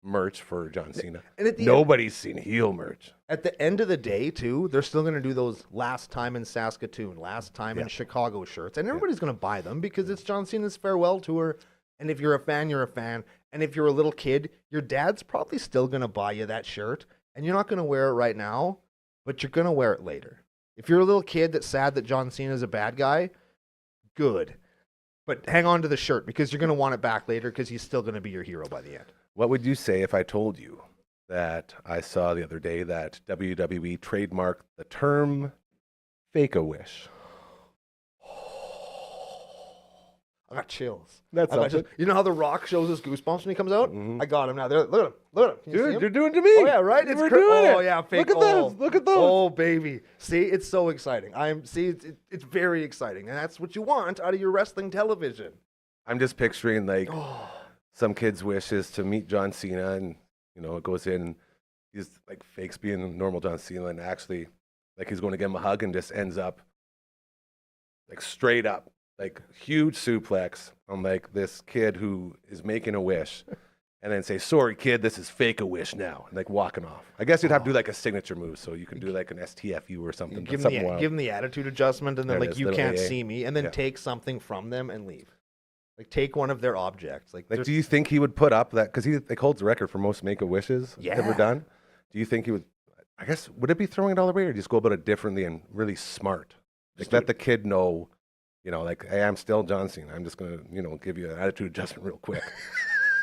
merch for John Cena. And at the Nobody's seen heel merch. At the end of the day, too, they're still going to do those last time in Saskatoon, last time in Yeah. Chicago shirts. And everybody's going to buy them because it's John Cena's farewell tour. And if you're a fan, you're a fan. And if you're a little kid, your dad's probably still going to buy you that shirt. And you're not going to wear it right now, but you're going to wear it later. If you're a little kid that's sad that John Cena's a bad guy, good. But hang on to the shirt because you're going to want it back later because he's still going to be your hero by the end. What would you say if I told you that I saw the other day that WWE trademarked the term Fake-A-Wish? I got chills. That's I got something. chills. You know how The Rock shows us goosebumps when he comes out? Mhm. I got him now. Look at him. Look at him. Can you see Dude, him? you're doing it to me. Oh yeah, right. We're cra- doing Oh it. yeah, fake. Look at those. Look at those. Oh baby, see, it's so exciting. It's very exciting, and that's what you want out of your wrestling television. I'm just picturing like some kid's wish is to meet John Cena, and it goes in, and he's like fakes being normal John Cena, and actually like he's going to give him a hug, and just ends up like straight up like huge suplex on like this kid who is making a wish, and then say, "Sorry, kid, this is Fake-A-Wish now," and like walking off. I guess you'd have to do like a signature move, so you can do like an STFU or something. Give something them wild. the attitude adjustment, and then There it like is, you little can't AA. see me, and then Yeah. take something from them and leave. Like take one of their objects. Like Like, do you think he would put up that, because he like holds the record for most Make-A-Wishes ever Yeah. done? Do you think he would? I guess would it be throwing it all away, or just go about it differently and really smart? Like let the kid know, like, hey, I'm still John Cena. I'm just gonna, give you an attitude adjustment real quick.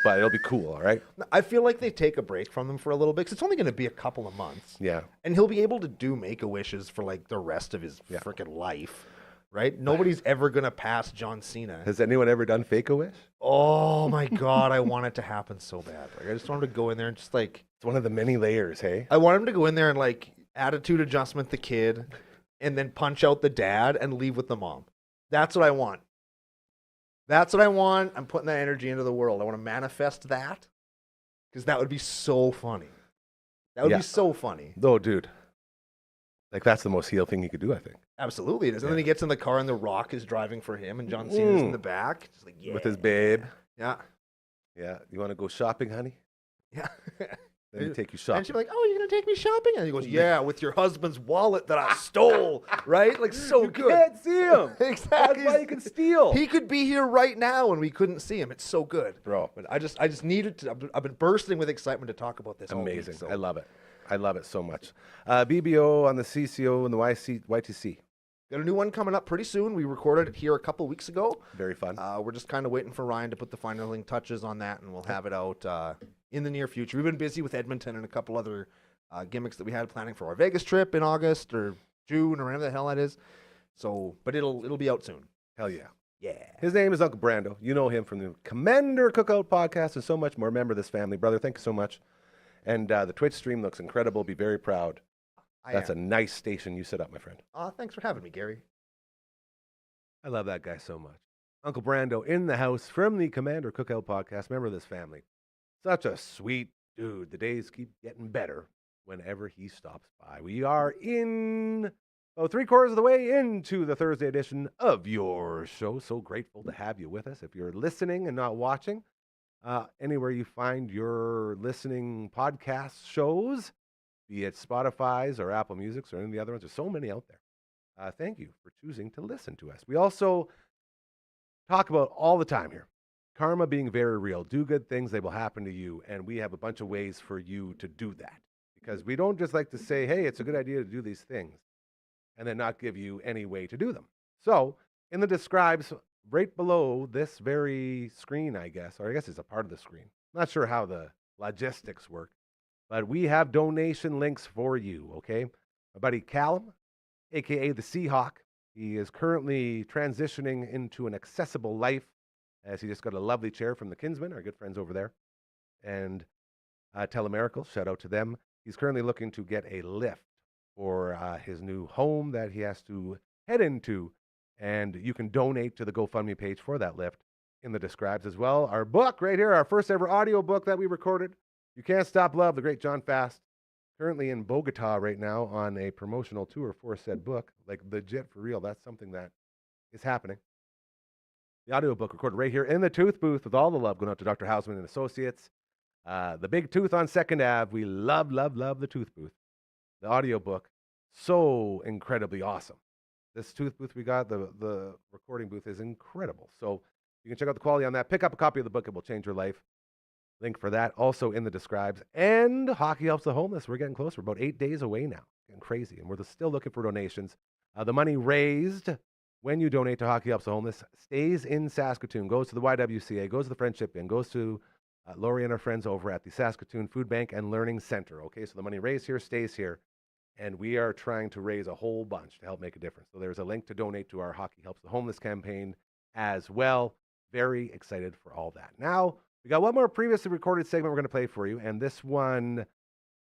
but it'll be cool, all right? I feel like they take a break from them for a little bit, 'cause it's only going to be a couple of months. Yeah. And he'll be able to do Make-A-Wishes for like the rest of his freaking life, right? Nobody's ever going to pass John Cena. Has anyone ever done Fake-A-Wish? Oh my God, I want it to happen so bad. Like, I just want him to go in there and just like, It's one of the many layers, hey? I want him to go in there and like attitude adjustment the kid and then punch out the dad and leave with the mom. That's what I want. That's what I want. I'm putting that energy into the world. I want to manifest that because that would be so funny. That would Yeah. be so funny. Oh, dude. Like, that's the most heel thing he could do, I think. Absolutely it is. And then he gets in the car and The Rock is driving for him and John Cena's in the back. Just like, yeah. With his babe. Yeah. Yeah. You want to go shopping, honey? Yeah. Let me take you And shopping. she'd be like, "Oh, you're gonna take me shopping?" And he goes, "Yeah, with your husband's wallet that I stole." Right? Like, so You good. can't see him. Exactly. That's why you can steal. He could be here right now and we couldn't see him. It's so good, Bro. But I just needed to. I've been bursting with excitement to talk about this. all week, Amazing. so. I love it. I love it so much. BBO on the CCO and the YTC. Got a new one coming up pretty soon. We recorded it here a couple weeks ago. Very fun. We're just kind of waiting for Ryan to put the finishing touches on that, and we'll have it out in the near future. We've been busy with Edmonton and a couple other gimmicks that we had planning for our Vegas trip in August or June or whenever the hell that is. So, but it'll be out soon. Hell yeah. Yeah. His name is Uncle Brando. You know him from the Commander Cookout podcast and so much more. Remember this family, brother. Thank you so much. And the Twitch stream looks incredible. Be very proud. That's a nice station you set up, my friend. Thanks for having me, Gary. I love that guy so much. Uncle Brando in the house from the Commander Cookout podcast. Remember this family. Such a sweet dude. The days keep getting better whenever he stops by. We are in 3/4 of the way into the Thursday edition of your show. So grateful to have you with us. If you're listening and not watching, anywhere you find your listening podcast shows, be it Spotify's or Apple Music's or any of the other ones, there's so many out there. Thank you for choosing to listen to us. We also talk about all the time here, karma being very real. Do good things, they will happen to you. And we have a bunch of ways for you to do that. Because we don't just like to say, hey, it's a good idea to do these things, and then not give you any way to do them. So in the describes right below this very screen, I guess, or I guess it's a part of the screen. I'm not sure how the logistics work, but we have donation links for you, okay? My buddy Callum, a.k.a. the Seahawk, he is currently transitioning into an accessible life as he just got a lovely chair from the Kinsmen, our good friends over there. And Telemiracle, shout out to them. He's currently looking to get a lift for his new home that he has to head into. And you can donate to the GoFundMe page for that lift in the describes as well. Our book right here, our first ever audio book that we recorded, You Can't Stop Love, the great John Fast, currently in Bogota right now on a promotional tour for said book. Like, legit, for real, that's something that is happening. The audiobook recorded right here in the Tooth Booth with all the love going out to Dr. Hausman and Associates. The Big Tooth on 2nd Ave. We love, love, love the Tooth Booth. The audiobook, so incredibly awesome. This Tooth Booth we got, the recording booth is incredible. So you can check out the quality on that. Pick up a copy of the book. It will change your life. Link for that also in the describes. And Hockey Helps the Homeless. We're getting close. We're about 8 days away now. Getting crazy. And we're still looking for donations. The money raised when you donate to Hockey Helps the Homeless stays in Saskatoon, goes to the YWCA, goes to the Friendship Inn, goes to Lori and our friends over at the Saskatoon Food Bank and Learning Center. Okay, so the money raised here stays here. And we are trying to raise a whole bunch to help make a difference. So there's a link to donate to our Hockey Helps the Homeless campaign as well. Very excited for all that. Now, we got one more previously recorded segment we're going to play for you. And this one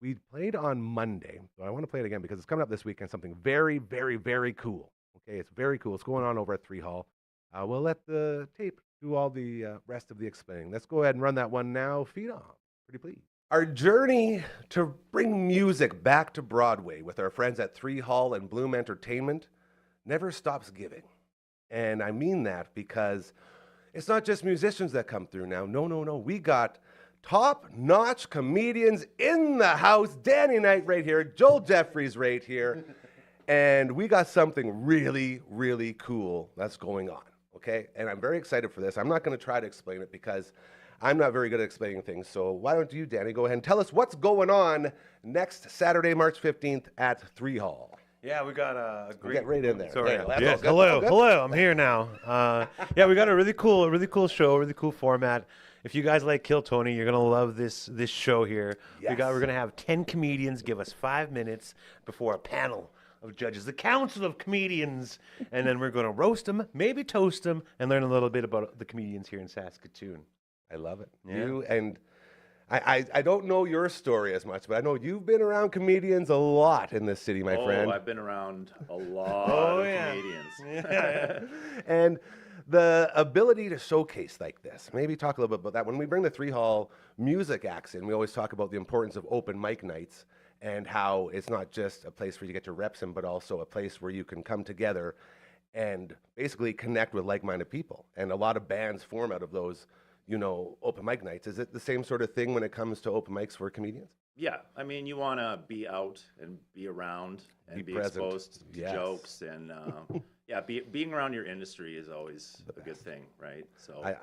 we played on Monday. So I want to play it again because it's coming up this weekend. Something very, very, very cool. Okay, it's very cool. It's going on over at 3 Hall. We'll let the tape do all the rest of the explaining. Let's go ahead and run that one now. Feed on. Pretty please. Our journey to bring music back to Broadway with our friends at 3 Hall and Bloom Entertainment never stops giving. And I mean that because it's not just musicians that come through now. No. We got top-notch comedians in the house. Danny Knight right here. Joel Jeffries right here. And we got something really, really cool that's going on, okay? And I'm very excited for this. I'm not going to try to explain it because I'm not very good at explaining things. So why don't you, Danny, go ahead and tell us what's going on next Saturday, March 15th at 3 Hall. Yeah, we got a We'll great. get right in there. Sorry. Yeah, that's Yes. all good, that's all good. Hello. I'm here now. Yeah, we got a really cool show, really cool format. If you guys like Kill Tony, you're gonna love this show here. Yes. We're gonna have 10 comedians give us 5 minutes before a panel of judges, the council of comedians, and then we're gonna roast them, maybe toast them, and learn a little bit about the comedians here in Saskatoon. I love it. Yeah. You and I don't know your story as much, but I know you've been around comedians a lot in this city, my friend. I've been around a lot Oh, of yeah. comedians. And the ability to showcase like this, maybe talk a little bit about that. When we bring the Three Hall music acts in, we always talk about the importance of open mic nights and how it's not just a place where you get your reps in, but also a place where you can come together and basically connect with like-minded people. And a lot of bands form out of those, open mic nights. Is it the same sort of thing when it comes to open mics for comedians? Yeah, I mean, you want to be out and be around and Be be present. exposed to Yes. jokes. And yeah, being around your industry is always a good thing, right? So, I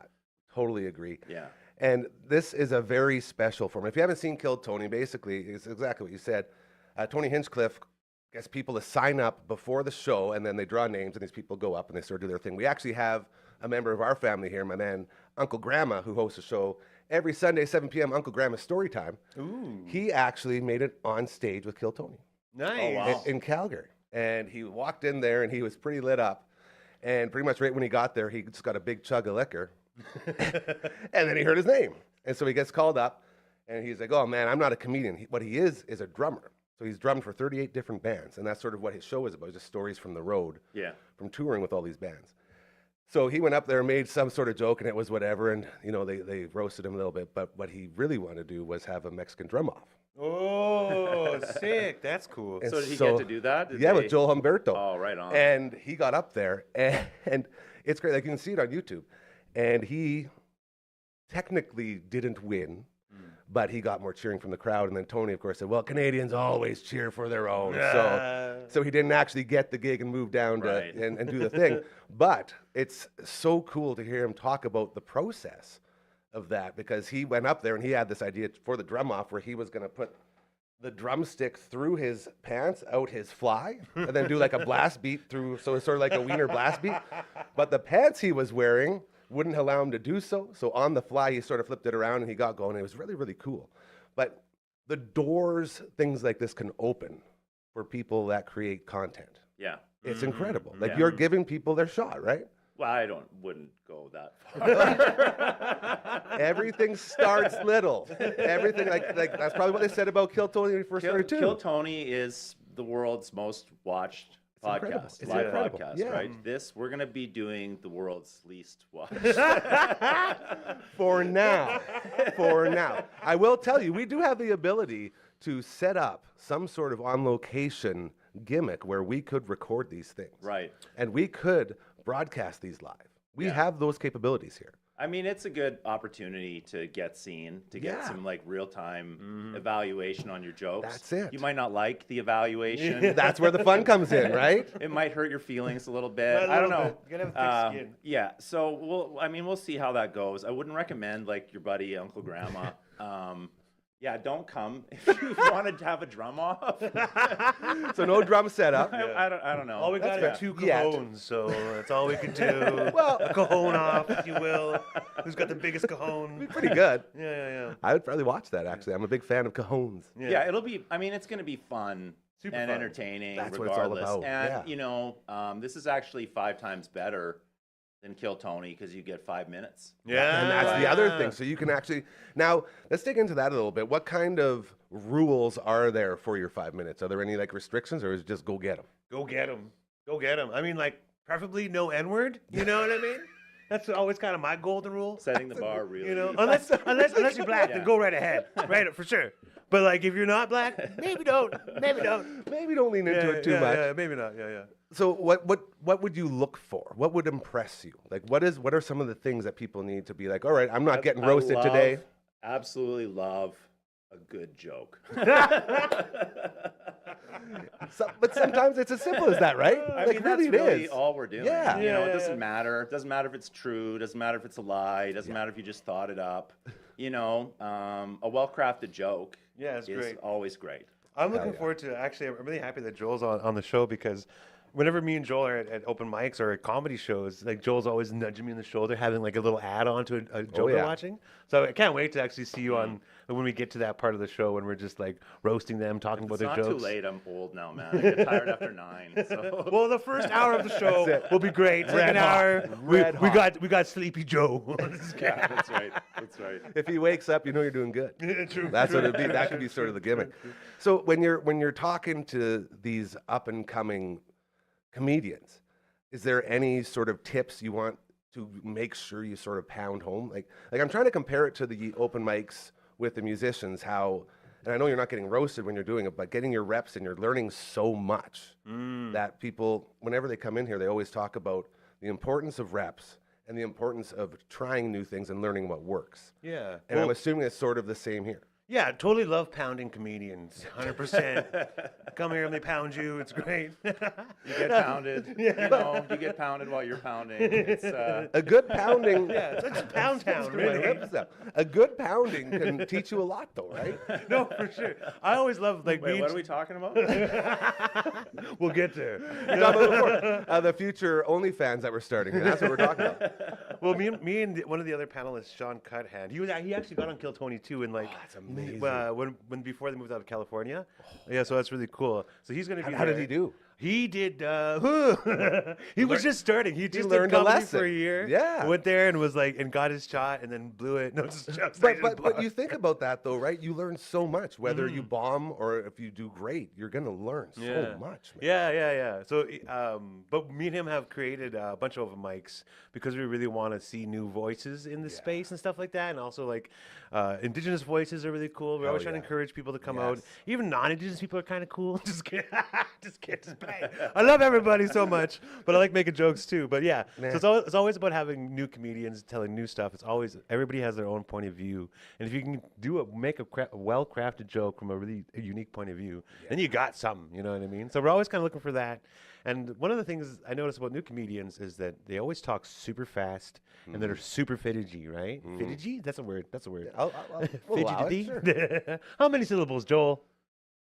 totally agree. yeah. And this is a very special format. If you haven't seen Kill Tony, basically, it's exactly what you said. Tony Hinchcliffe gets people to sign up before the show, and then they draw names, and these people go up and they sort of do their thing. We actually have a member of our family here, my man, Uncle Grandma, who hosts a show every Sunday, 7 p.m., Uncle Grandma's Story Time. Ooh, He actually made it on stage with Kill Tony nice. Oh, wow. in Calgary. And he walked in there, and he was pretty lit up. And pretty much right when he got there, he just got a big chug of liquor. And then he heard his name. And so he gets called up, and he's like, oh, man, I'm not a comedian. What he is a drummer. So he's drummed for 38 different bands, and that's sort of what his show is about, just stories from the road, Yeah. from touring with all these bands. So he went up there and made some sort of joke, and it was whatever, and, they roasted him a little bit. But what he really wanted to do was have a Mexican drum off. Oh, sick. That's cool. And So did he so- get to do that? Did Yeah, they- with Joel Humberto. Oh, right on. And he got up there, and it's great. Like, you can see it on YouTube. And he technically didn't win, but he got more cheering from the crowd. And then Tony, of course, said, well, Canadians always cheer for their own. So he didn't actually get the gig and move down to, Right. and do the thing. But it's so cool to hear him talk about the process of that, because he went up there and he had this idea for the drum off where he was going to put the drumstick through his pants, out his fly, and then do like a blast beat through, so it's sort of like a wiener blast beat. But the pants he was wearing wouldn't allow him to do so. So on the fly, he sort of flipped it around and he got going. It was really, really cool. But the doors things like this can open for people that create content. Yeah. It's incredible. Like Yeah. you're giving people their shot, right? Well, I wouldn't go that far. Everything starts little. Everything like that's probably what they said about Kill Tony when he first started too. Kill Tony is the world's most watched incredible. podcast, It's live incredible. podcast, Yeah. right? We're going to be doing the world's least watched. For now. For now. I will tell you, we do have the ability to set up some sort of on location gimmick where we could record these things. Right. And we could broadcast these live. We Yeah. have those capabilities here. I mean, it's a good opportunity to get seen, to get Yeah. some like real time evaluation on your jokes. That's it. You might not like the evaluation. That's where the fun comes in, right? It might hurt your feelings a little bit. A I don't little know. bit. You gotta have thick skin. Yeah. So we'll see how that goes. I wouldn't recommend like your buddy Uncle Grandma. Yeah, don't come if you wanted to have a drum off. So no drum setup. I don't know. All we got That's is two fair. Yeah. cajones, so that's all we could do. Well- a cajon off, if you will. Who's got the biggest cajon? Pretty good. Yeah. I would probably watch that actually. I'm a big fan of cajones. Yeah, it'll be. I mean, it's going to be fun Super and fun. entertaining. That's what it's all regardless. about, And yeah. this is actually 5 times better than Kill Tony because you get 5 minutes. Yeah. And that's the other thing. So you can actually now let's dig into that a little bit. What kind of rules are there for your 5 minutes? Are there any like restrictions, or is it just go get them? Go get him. Go get him. I mean, like, preferably no N-word. You know what I mean? That's always kind of my golden rule. Setting the bar really. You know, unless you're black, Yeah. then go right ahead, right, for sure. But like, if you're not black, maybe don't. Maybe don't. Maybe don't lean into it too much. Yeah, maybe not. Yeah. So what would you look for? What would impress you? Like what are some of the things that people need to be like, all right, I'm not getting roasted today. Absolutely love a good joke. But sometimes it's as simple as that, right? I Like mean, really that's it really is. all we're doing. Yeah. You know, it Yeah. doesn't matter. It doesn't matter if it's true. It doesn't matter if it's a lie. It doesn't matter if you just thought it up. You know, a well-crafted joke Yeah, it's is great. always great. I'm looking Hell yeah. forward to actually. I'm really happy that Joel's on the show because whenever me and Joel are at open mics or at comedy shows, like Joel's always nudging me in the shoulder, having like a little add-on to a joke yeah. we're watching. So I can't wait to actually see you on when we get to that part of the show when we're just like roasting them, talking about It's their not jokes. too late. I'm old now, man. I get tired after 9. So. Well, the first hour of the show will be great. Red Second hot. hour, Red we hot. got Sleepy Joe. Yeah, that's right. That's right. If he wakes up, you know you're doing good. True. That's what it'd be. That could be sort of the gimmick. So when you're talking to these up and coming comedians, is there any sort of tips you want to make sure you sort of pound home? Like I'm trying to compare it to the open mics with the musicians. How, and I know you're not getting roasted when you're doing it, but getting your reps and you're learning so much that people, whenever they come in here, they always talk about the importance of reps and the importance of trying new things and learning what works. Yeah. And I'm Well, assuming it's sort of the same here. yeah, totally love pounding comedians. 100%. Come here and they pound you. It's great. You get pounded. You know, you get pounded while you're pounding. It's A good pounding. Yeah, it's like Pound Town, Screw my really. lips up. A good pounding can teach you a lot, though, right? No, for sure. I always love like Wait, me. what are we talking about? We'll get there. The future OnlyFans that we're starting. That's what we're talking about. Well, me and one of the other panelists, Sean Cuthand, he actually got on Kill 22 in like that's amazing. when before they moved out of California. Yeah, so that's really cool. So he's gonna be. How did there. he do? He did. He was just starting. He just learned did a comedy for lesson. a year. Yeah. Went there and was like, and got his shot, and then blew it. No, just But you think about that though, right? You learn so much. Whether you bomb or if you do great, you're gonna learn so much. Man. Yeah. So, but me and him have created a bunch of open mics because we really want to see new voices in the space and stuff like that, and also like Indigenous voices are really cool. We're always trying to encourage people to come out. Even non-Indigenous people are kind of cool. Just kidding. Just kidding. I love everybody so much, but I like making jokes too. But yeah, so it's always about having new comedians telling new stuff. It's always everybody has their own point of view, and if you can make a well-crafted joke from a really unique point of view, then you got something. You know what I mean? So we're always kind of looking for that. And one of the things I notice about new comedians is that they always talk super fast and they're super fidgety, right? Fidgety? That's a word. We'll allow it, Fidgety. How many syllables, Joel?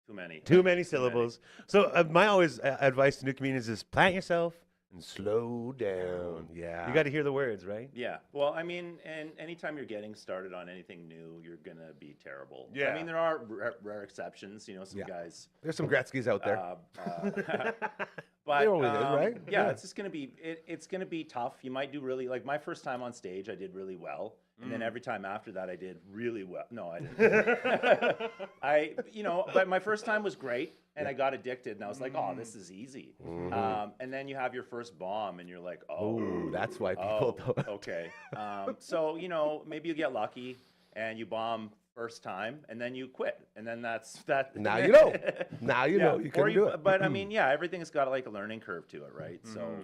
Too many. Too many syllables. So my always advice to new comedians is plant yourself and slow down. Yeah. You got to hear the words, right? Yeah. Well, I mean, and anytime you're getting started on anything new, you're gonna be terrible. Yeah. I mean, there are rare exceptions. You know, some guys. There's some Gretzky's out there. But There always is, right? Yeah, it's just gonna be it's gonna be tough. You might do really like my first time on stage, I did really well, and then every time after that, I did really well. No, I didn't. But my first time was great, and I got addicted, and I was like, oh, this is easy. And then you have your first bomb, and you're like, oh, Ooh, that's why people don't. okay. So maybe you get lucky, and you bomb first time, and then you quit, and then that's that. Now you know. Now you know you can do it. But I mean, yeah, everything's got like a learning curve to it, right? So,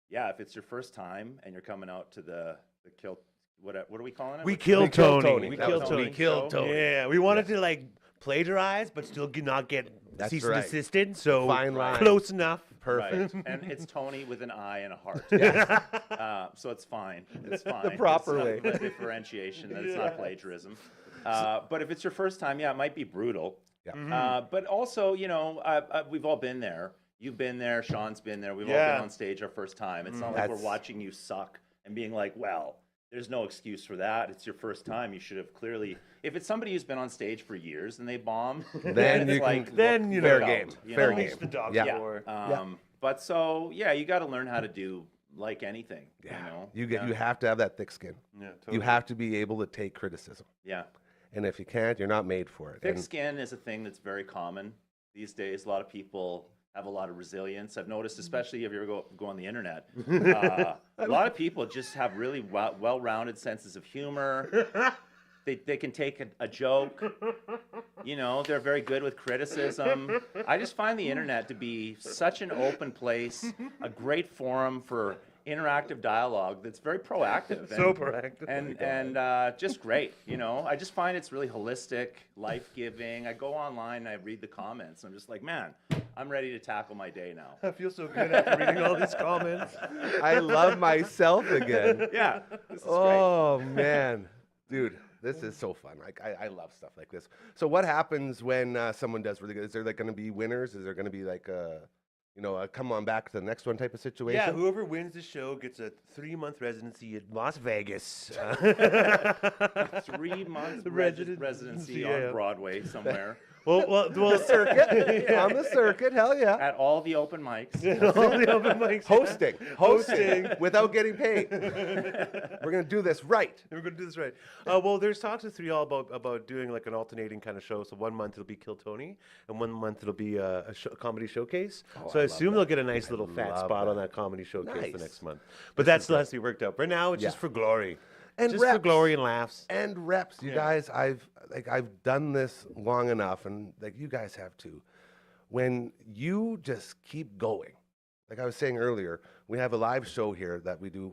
yeah, if it's your first time and you're coming out to the kill, what are we calling it? We killed killed Tony. Tony. We That killed was Tony. We killed Tony. Yeah, we wanted to like plagiarize, but still not get That's cease right. and desisted. So Fine line. close enough. Perfect. Right. And it's Tony with an I and a heart. So it's fine. It's fine. The proper It's way. not differentiation. That it's not plagiarism. But if it's your first time, yeah, it might be brutal. Yeah. But also, we've all been there. You've been there. Sean's been there. We've all been on stage our first time. It's not like we're watching you suck and being like, well, there's no excuse for that. It's your first time. You should have clearly. If it's somebody who's been on stage for years and they bomb, Then it's you like, can- then you fair know, game. you Fair know? game. Reach the dog Yeah. door. But so yeah, you got to learn how to do like anything. Yeah. You You have to have that thick skin. Yeah, totally. You have to be able to take criticism. yeah. And if you can't, you're not made for it. Thick And skin is a thing that's very common these days. A lot of people have a lot of resilience. I've noticed, especially if you ever go on the internet, a lot of people just have really well-rounded senses of humor. They can take a joke. They're very good with criticism. I just find the internet to be such an open place, a great forum for interactive dialogue that's very proactive. So proactive. And just great. I just find it's really holistic, life-giving. I go online and I read the comments. I'm just like, man, I'm ready to tackle my day now. I feel so good after reading all these comments. I love myself again. Yeah, this is great. Oh man, dude, This is so fun. Like I love stuff like this. So what happens when someone does really good? Is there like going to be winners? Is there going to be like a come on back to the next one type of situation? Yeah, whoever wins the show gets a 3-month residency in Las Vegas. 3 months Residency, residency yeah. on Broadway somewhere well, Circuit on the circuit. Hell yeah. at all the open mics. all the open mics. Hosting without getting paid. We're gonna do this right. We're going to do this right. Well, there's talks with 3 All about doing like an alternating kind of show. So 1 month it'll be Kill Tony, and 1 month it'll be a comedy showcase. So I assume they'll get a nice little fat love spot on that. that comedy showcase the Nice. next month. But that still has to be worked out. Right now, it's just Yeah. for glory. And just for reps. glory and laughs. And reps, you guys. I've done this long enough, and like you guys have too. When you just keep going, like I was saying earlier, we have a live show here that we do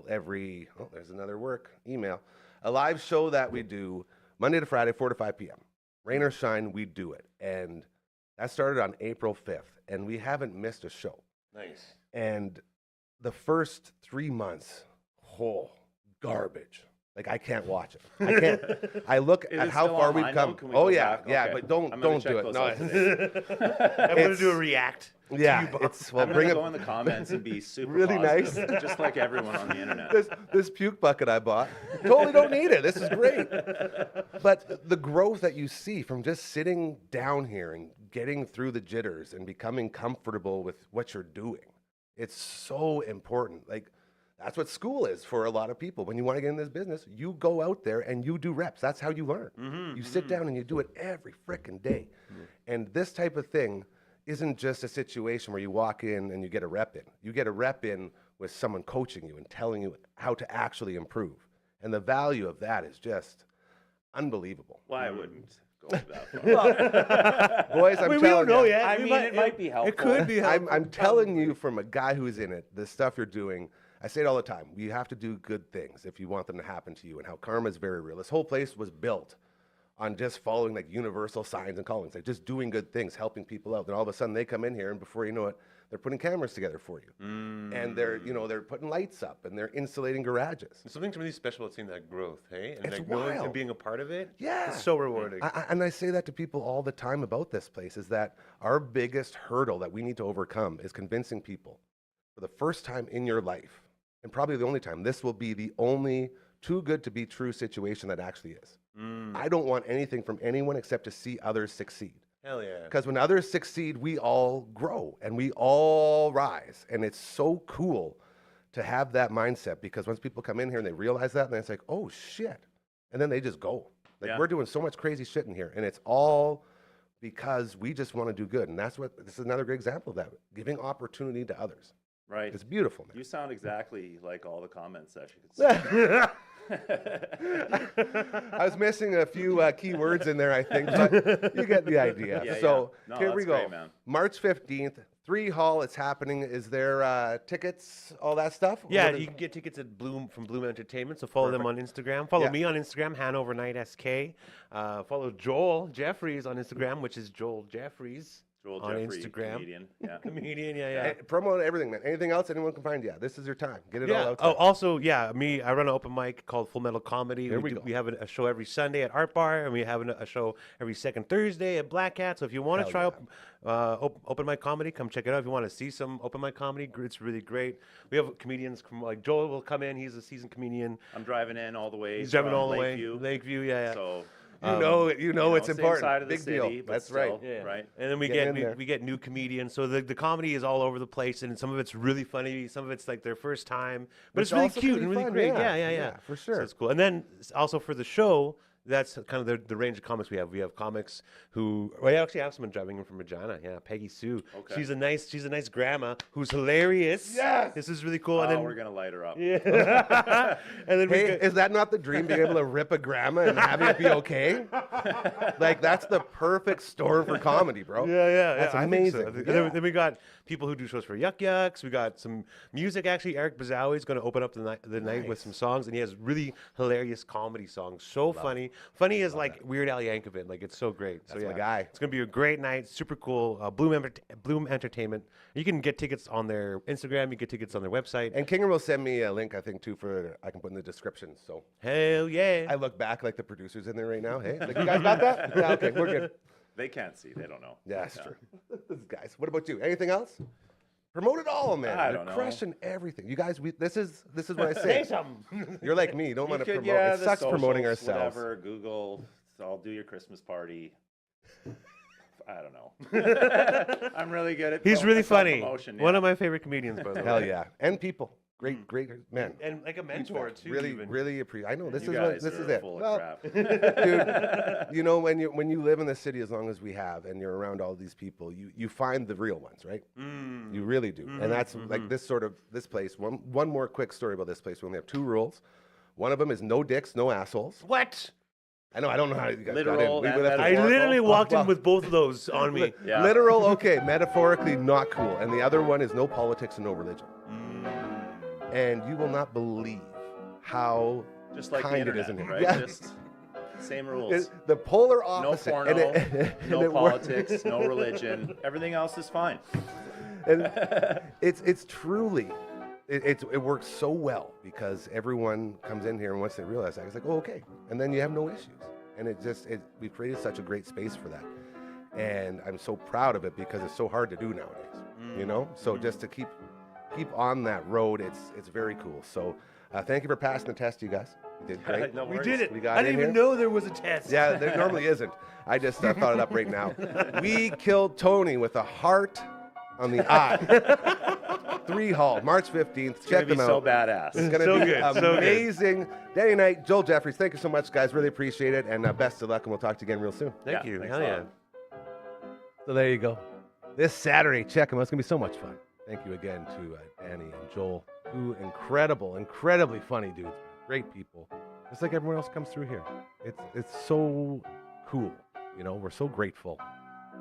every. Oh, there's another work email. A live show that we do Monday to Friday, 4 to 5 p.m. Rain or shine, we do it, and that started on April 5th, and we haven't missed a show. Nice. And the first 3 months, garbage. Like I can't watch it. I can't. I look Is at it how still far online we've though? come. Can we Oh go yeah, back? yeah. Okay. But don't I'm gonna do check it. those No, out today. I'm going to do a react. yeah. It's well, I'm bring gonna it. go in the comments and be super Really positive, nice. just like everyone on the internet. This puke bucket I bought. Totally don't need it. This is great. But the growth that you see from just sitting down here and getting through the jitters and becoming comfortable with what you're doing, it's so important. Like that's what school is for a lot of people. When you want to get in this business, you go out there and you do reps. That's how you learn. You sit down and you do it every frickin' day. And this type of thing isn't just a situation where you walk in and you get a rep in. You get a rep in with someone coaching you and telling you how to actually improve. And the value of that is just unbelievable. Well, I wouldn't go that far. Boys, I'm We telling don't know you. yet. I We mean, it might be helpful. It could be helpful. I'm telling you from a guy who's in it, the stuff you're doing, I say it all the time. You have to do good things if you want them to happen to you, and how karma is very real. This whole place was built on just following like universal signs and callings, like just doing good things, helping people out. Then all of a sudden they come in here, and before you know it, they're putting cameras together for you, and they're putting lights up, and they're insulating garages. There's something really special about seeing that growth, hey? And It's like knowing wild. and being a part of it. Yeah. It's so rewarding. And I say that to people all the time about this place, is that our biggest hurdle that we need to overcome is convincing people for the first time in your life, and probably the only time, this will be the only too good to be true situation that actually is. I don't want anything from anyone except to see others succeed. Hell yeah. Because when others succeed, we all grow and we all rise. And it's so cool to have that mindset, because once people come in here and they realize that, then it's like, oh shit. And then they just go. Like Yeah. we're doing so much crazy shit in here. And it's all because we just want to do good. And this is another great example of that. Giving opportunity to others. Right. It's beautiful, man. You sound exactly like all the comment sections. I was missing a few key words in there, I think, but you get the idea. Yeah, so yeah. No, here we that's go. great, man. March 15th, 3 Hall, it's happening. Is there tickets, all that stuff? Yeah, What is- you can get tickets at Bloom from Bloom Entertainment. So follow them on Instagram. Follow Yeah. me on Instagram, Hanover Night SK. Follow Joel Jeffries on Instagram, which is Joel Jeffries Joel on Jeffrey, Instagram. comedian. Yeah. Comedian, yeah. Hey, promote everything, man. Anything else anyone can find? Yeah, this is your time. Get it all Yeah. out Oh, there. also, yeah, I run an open mic called Full Metal Comedy. There we do- go. We have a show every Sunday at Art Bar, and we have a show every second Thursday at Black Cat. So if you want to Hell try yeah. open mic comedy, come check it out. If you want to see some open mic comedy, it's really great. We have comedians like Joel will come in. He's a seasoned comedian. I'm driving in all the way. He's driving from all the way. Lakeview, Lakeview, yeah. So You know it's same important. side of the Big city, deal. but That's still, right. Yeah. Right. And then we Getting in get there. we get new comedians. So the comedy is all over the place, and some of it's really funny. Some of it's like their first time, but Which it's really also can cute be and really fun, great. yeah. Yeah, Yeah, for sure. So it's cool. And then also for the show, that's kind of the range of comics we have. We have comics who we actually have someone driving in from Regina. Yeah, Peggy Sue. Okay. She's a nice grandma who's hilarious. Yes! This is really cool. Oh, And then we're gonna light her up. yeah. And then we Hey, got- is that not the dream, being able to rip a grandma and having it be okay? Like, that's the perfect storm for comedy, bro. Yeah, That's I think so. amazing. I think- Yeah. Then we got people who do shows for Yuck Yucks. We got some music. Actually, Eric Bazawi is going to open up the night with some songs, and he has really hilarious comedy songs. So funny. Funny as like Weird Al Yankovic. Like it's so great. So That's yeah, my guy. It's gonna be a great night. Super cool. Bloom Entertainment. You can get tickets on their Instagram. You can get tickets on their website. And Kinger will send me a link, I think, too, for I can put in the description. So Hell yeah. I look back like the producers in there right now. Hey, like, you guys got that? Yeah, okay, we're good. They can't see. They don't know. Yeah, that's true. Guys, what about you? Anything else? Promote it all, man. I You're don't know. crushing everything. You guys, this is what I say. something. You're like me. You don't You want to could, promote. yeah, It the sucks promoting socials, ourselves. Whatever, Google. I'll do your Christmas party. I don't know. I'm really good at. He's really funny. Promotion, One of my favorite comedians, by the way. Hell yeah. And people. Great man. And like a mentor too. Really, even. really appreciate. I know this You is what guys this are is it. full of Well, crap. dude, you know when you live in the city as long as we have, and you're around all these people, you find the real ones, right? You really do, and that's like this place. One more quick story about this place. We only have 2 rules. One of them is no dicks, no assholes. What? I know. I don't know how you guys Literal got in. and would have to- I Metaphorical? literally walked well. in with both of those on me. Yeah. Literal, okay. Metaphorically, not cool. And the other one is no politics and no religion. And you will not believe how Just like the kind it internet, is in here. right? Yeah. Just same rules. It's the polar No opposite. porno, and no it wor- politics, no religion. Everything else is fine. and it's truly it works so well because everyone comes in here and once they realize that, it's like, oh, okay, and then you have no issues, and we've created such a great space for that, and I'm so proud of it because it's so hard to do nowadays, you know. So just to keep on that road, it's very cool. So thank you for passing the test, you guys. You did great. No We worries. did it. We got I didn't in even here. know there was a test. Yeah, there normally isn't. I just thought it up right now. We killed Tony with a heart on the eye. 3 Hall, March 15th. It's Check gonna be them so out. badass. It's gonna So be good, so good. amazing. Danny Knight, Joel Jeffries, thank you so much, guys. Really appreciate it, and best of luck, and we'll talk to you again real soon. Thank Yeah, you. thanks Hell a yeah. lot. So there you go. This Saturday, check them out. It's gonna be so much fun. Thank you again to Danny and Joel, 2 incredibly funny dudes. Great people. Just like everyone else comes through here. It's so cool. You know, we're so grateful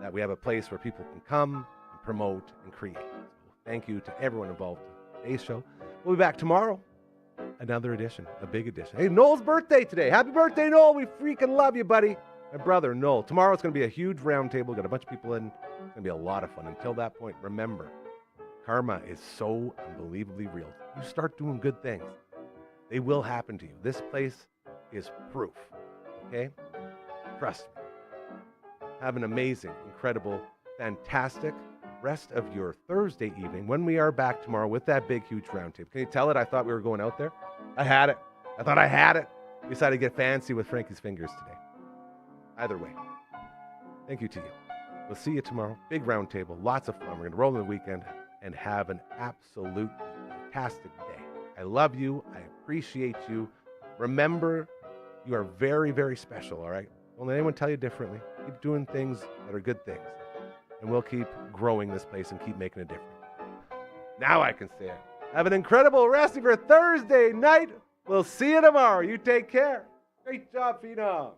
that we have a place where people can come and promote and create. So thank you to everyone involved in today's show. We'll be back tomorrow. Another edition, a big edition. Hey, Noel's birthday today. Happy birthday, Noel. We freaking love you, buddy. My brother, Noel. Tomorrow it's going to be a huge round table. Got a bunch of people in. It's going to be a lot of fun. Until that point, remember, karma is so unbelievably real. You start doing good things, they will happen to you. This place is proof. Okay? Trust me. Have an amazing, incredible, fantastic rest of your Thursday evening when we are back tomorrow with that big, huge roundtable. Can you tell it? I thought we were going out there. I had it. I thought I had it. We decided to get fancy with Frankie's fingers today. Either way, thank you to you. We'll see you tomorrow. Big roundtable. Lots of fun. We're going to roll in the weekend and have an absolute fantastic day. I love you. I appreciate you. Remember, you are very, very special, all right? Don't let anyone tell you differently. Keep doing things that are good things. And we'll keep growing this place and keep making a difference. Now I can say it. Have an incredible rest of your Thursday night. We'll see you tomorrow. You take care. Great job, Phenom.